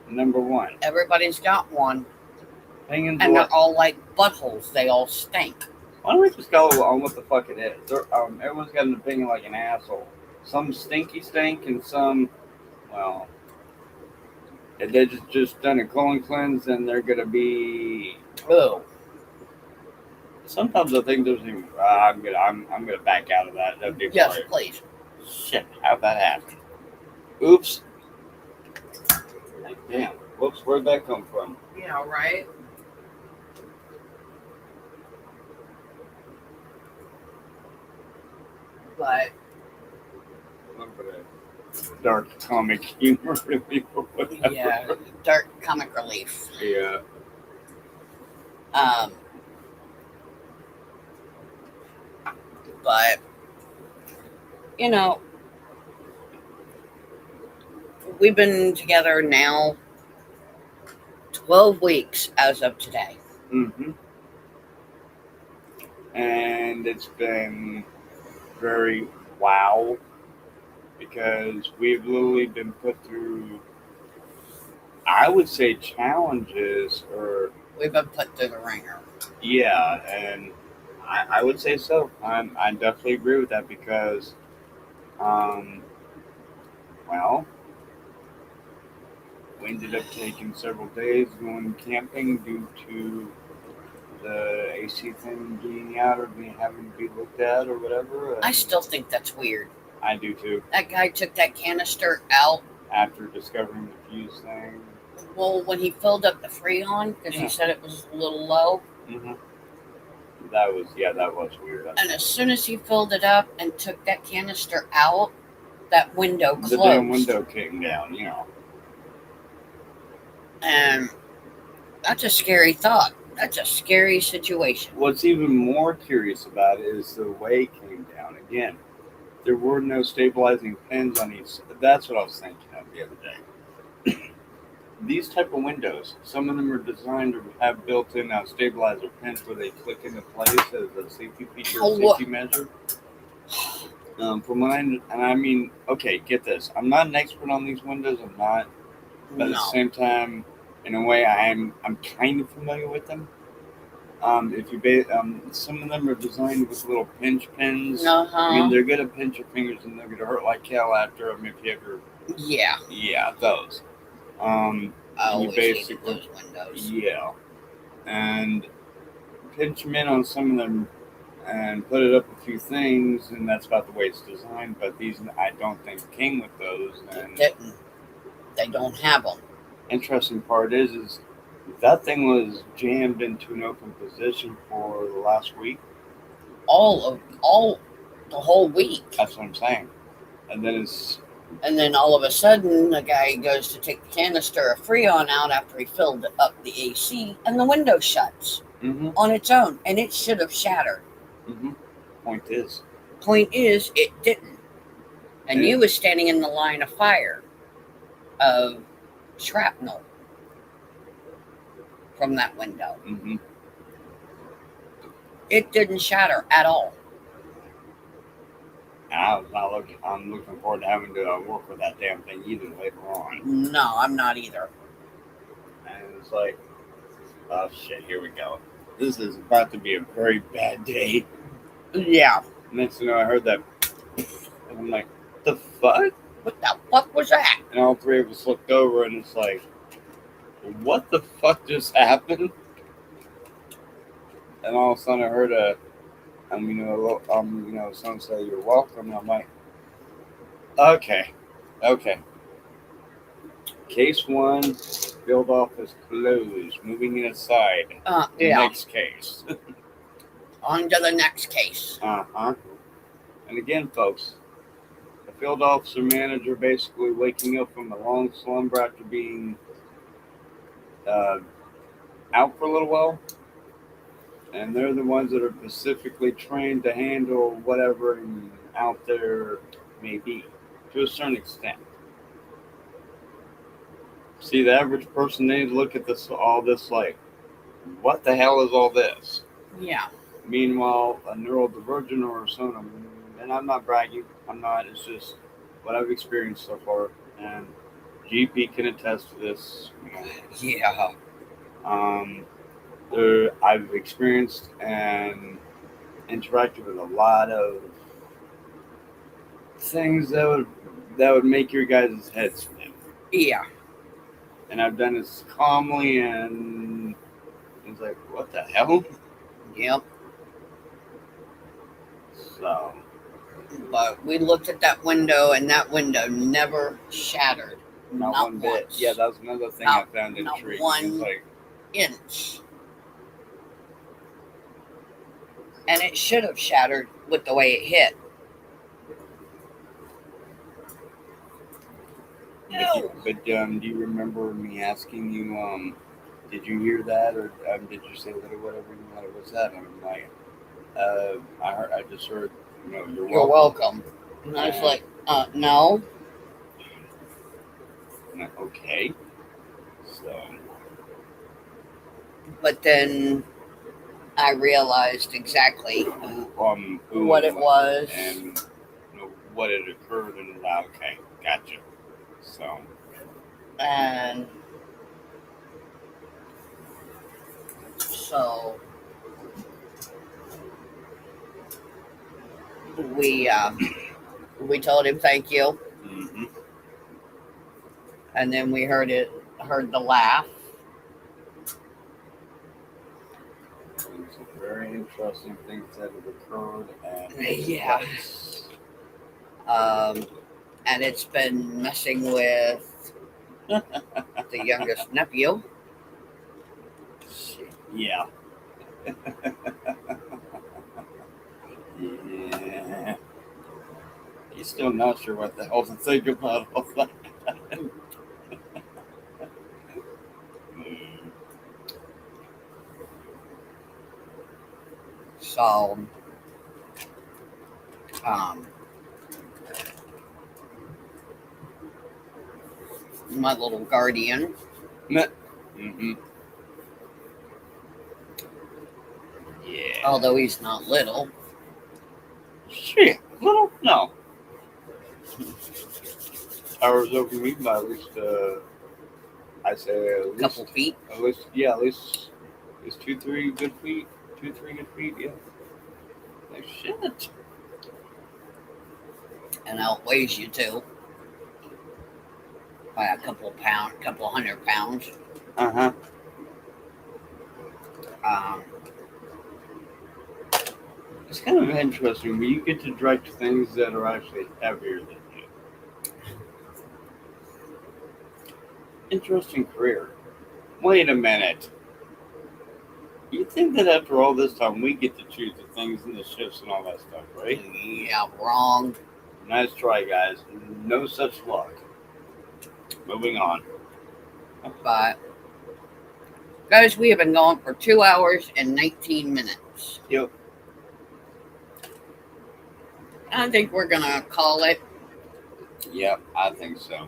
Number one, Everybody's got one. opinions. And they're all like buttholes. They all stink. Why don't we just go on what the fuck it is? Everyone's got an opinion like an asshole. Some stinky stink, and some, well, if they just done a colon cleanse, and they're gonna be. Oh, Sometimes I think there's even. I'm gonna back out of that. That'd be yes, boring. please. Shit, how'd that happen? Oops. Like, damn. Whoops. Where'd that come from? Yeah, right. But Dark comic humor, really, or whatever. yeah, dark comic relief. Yeah. But we've been together now 12 weeks as of today. Mm-hmm. And it's been very wow because we've literally been put through, I would say, challenges or We've been put through the ringer. yeah, and I would say so. I definitely agree with that because, well, we ended up taking several days going camping due to the AC thing being out or having to be looked at or whatever. I still think that's weird. I do too. That guy took that canister out. After discovering the fuse thing. Well, when he filled up the Freon, because he said it was a little low. Mm-hmm. That was weird. And as soon as he filled it up and took that canister out, that window closed. The damn window came down, And that's a scary thought. That's a scary situation. What's even more curious about it is the way it came down. Again, there were no stabilizing pins on each. That's what I was thinking of the other day. These type of windows, some of them are designed to have built-in stabilizer pins where they click into place as a safety feature, safety measure. From mine, and I mean, okay, get this. I'm not an expert on these windows. I'm not, but at the same time, in a way, I'm kind of familiar with them. If you some of them are designed with little pinch pins. I mean, they're gonna pinch your fingers and they're gonna hurt like hell after them if you ever. Yeah, those. I always hated those windows. Yeah, and pinch them in on some of them and put it up a few things, and that's about the way it's designed. But these, I don't think, came with those. And they didn't. They don't have them. Interesting part is that thing was jammed into an open position for the last week. The whole week. That's what I'm saying. And then all of a sudden, the guy goes to take the canister of Freon out after he filled up the AC, and the window shuts on its own, and it should have shattered. Mm-hmm. Point is, it didn't. And you was standing in the line of fire of shrapnel from that window. Mm-hmm. It didn't shatter at all. I'm looking forward to having to work with that damn thing either later on. No, I'm not either. And it's like, oh shit, here we go. This is about to be a very bad day. Yeah. Next thing you know, I heard that, and I'm like, the fuck? What the fuck was that? And all three of us looked over, and it's like, what the fuck just happened? then all of a sudden I heard someone say you're welcome. And I'm like, okay. Case one, field office closed. Moving it aside. Yeah. Next case. On to the next case. And again, folks, the field officer manager basically waking up from a long slumber after being out for a little while. And they're the ones that are specifically trained to handle whatever out there may be, to a certain extent. See, the average person, they look at all this like, what the hell is all this? Yeah. Meanwhile, a neurodivergent or someone, and I'm not bragging, it's just what I've experienced so far, and GP can attest to this. Yeah. I've experienced and interacted with a lot of things that would make your guys' heads spin. Yeah. And I've done this calmly, and it's like, what the hell? Yep. So, but we looked at that window, and that window never shattered. Not one bit. Once. Yeah, that was another thing I found intriguing. Not one like, inch. And it should have shattered with the way it hit. No. But do you remember me asking you, did you hear that, or did you say that, or whatever? What was that? And I'm like, I just heard, you're welcome. And I was like, no. Okay. So. But then I realized exactly who what it was and what had occurred, and okay, gotcha. So. And so we told him thank you. Mm-hmm. And then we heard the laugh. Some very interesting things that have occurred. Yeah. And it's been messing with the youngest nephew. Yeah. Yeah. He's still not sure what the hell to think about all that. So, my little guardian. Mm-hmm. Yeah. Although he's not little. Shit, little? No. Towers over me by at least, I say at least. Couple feet? At least, yeah, at least 2-3 good feet. 2-3 good feet, yeah. Like, shit. And outweighs you too. By a couple 100 pounds. Uh-huh. It's kind of interesting when you get to direct things that are actually heavier than you. Interesting career. Wait a minute. You think that after all this time we get to choose the things and the shifts and all that stuff, right? Yeah, wrong. Nice try, guys. No such luck. Moving on. But, guys, we have been going for 2 hours and 19 minutes. Yep. I think we're going to call it. Yep, I think so.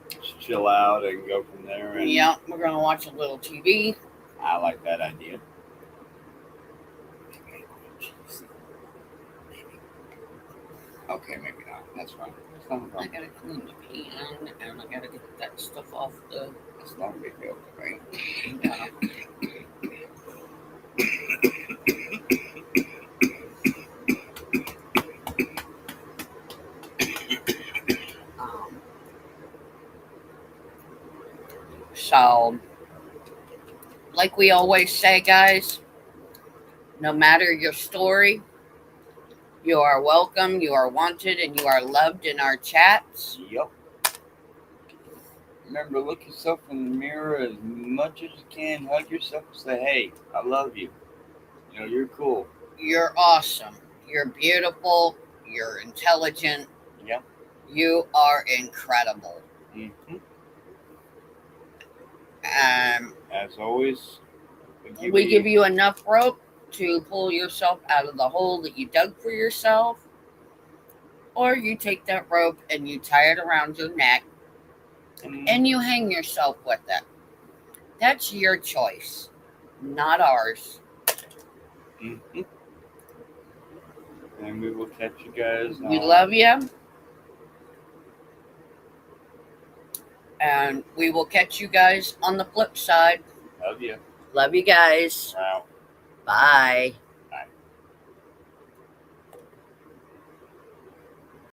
Just chill out and go from there. And Yeah, we're going to watch a little TV. I like that idea. Okay, maybe not. That's fine. It's not a I problem. got to clean the pan, and I got to get that stuff off the... It's not a big deal, right? Yeah. So, like we always say, guys, no matter your story, you are welcome, you are wanted, and you are loved in our chats. Yep. Remember, look yourself in the mirror as much as you can. Hug yourself and say, hey, I love you. You know, you're cool. You're awesome. You're beautiful. You're intelligent. Yep. You are incredible. Mm-hmm. As always, We give you enough rope to pull yourself out of the hole that you dug for yourself, or you take that rope and you tie it around your neck and you hang yourself with it. That's your choice, not ours. Mm-hmm. And we will catch you guys. We love you. And we will catch you guys on the flip side. Love you. Love you guys. Wow. Bye.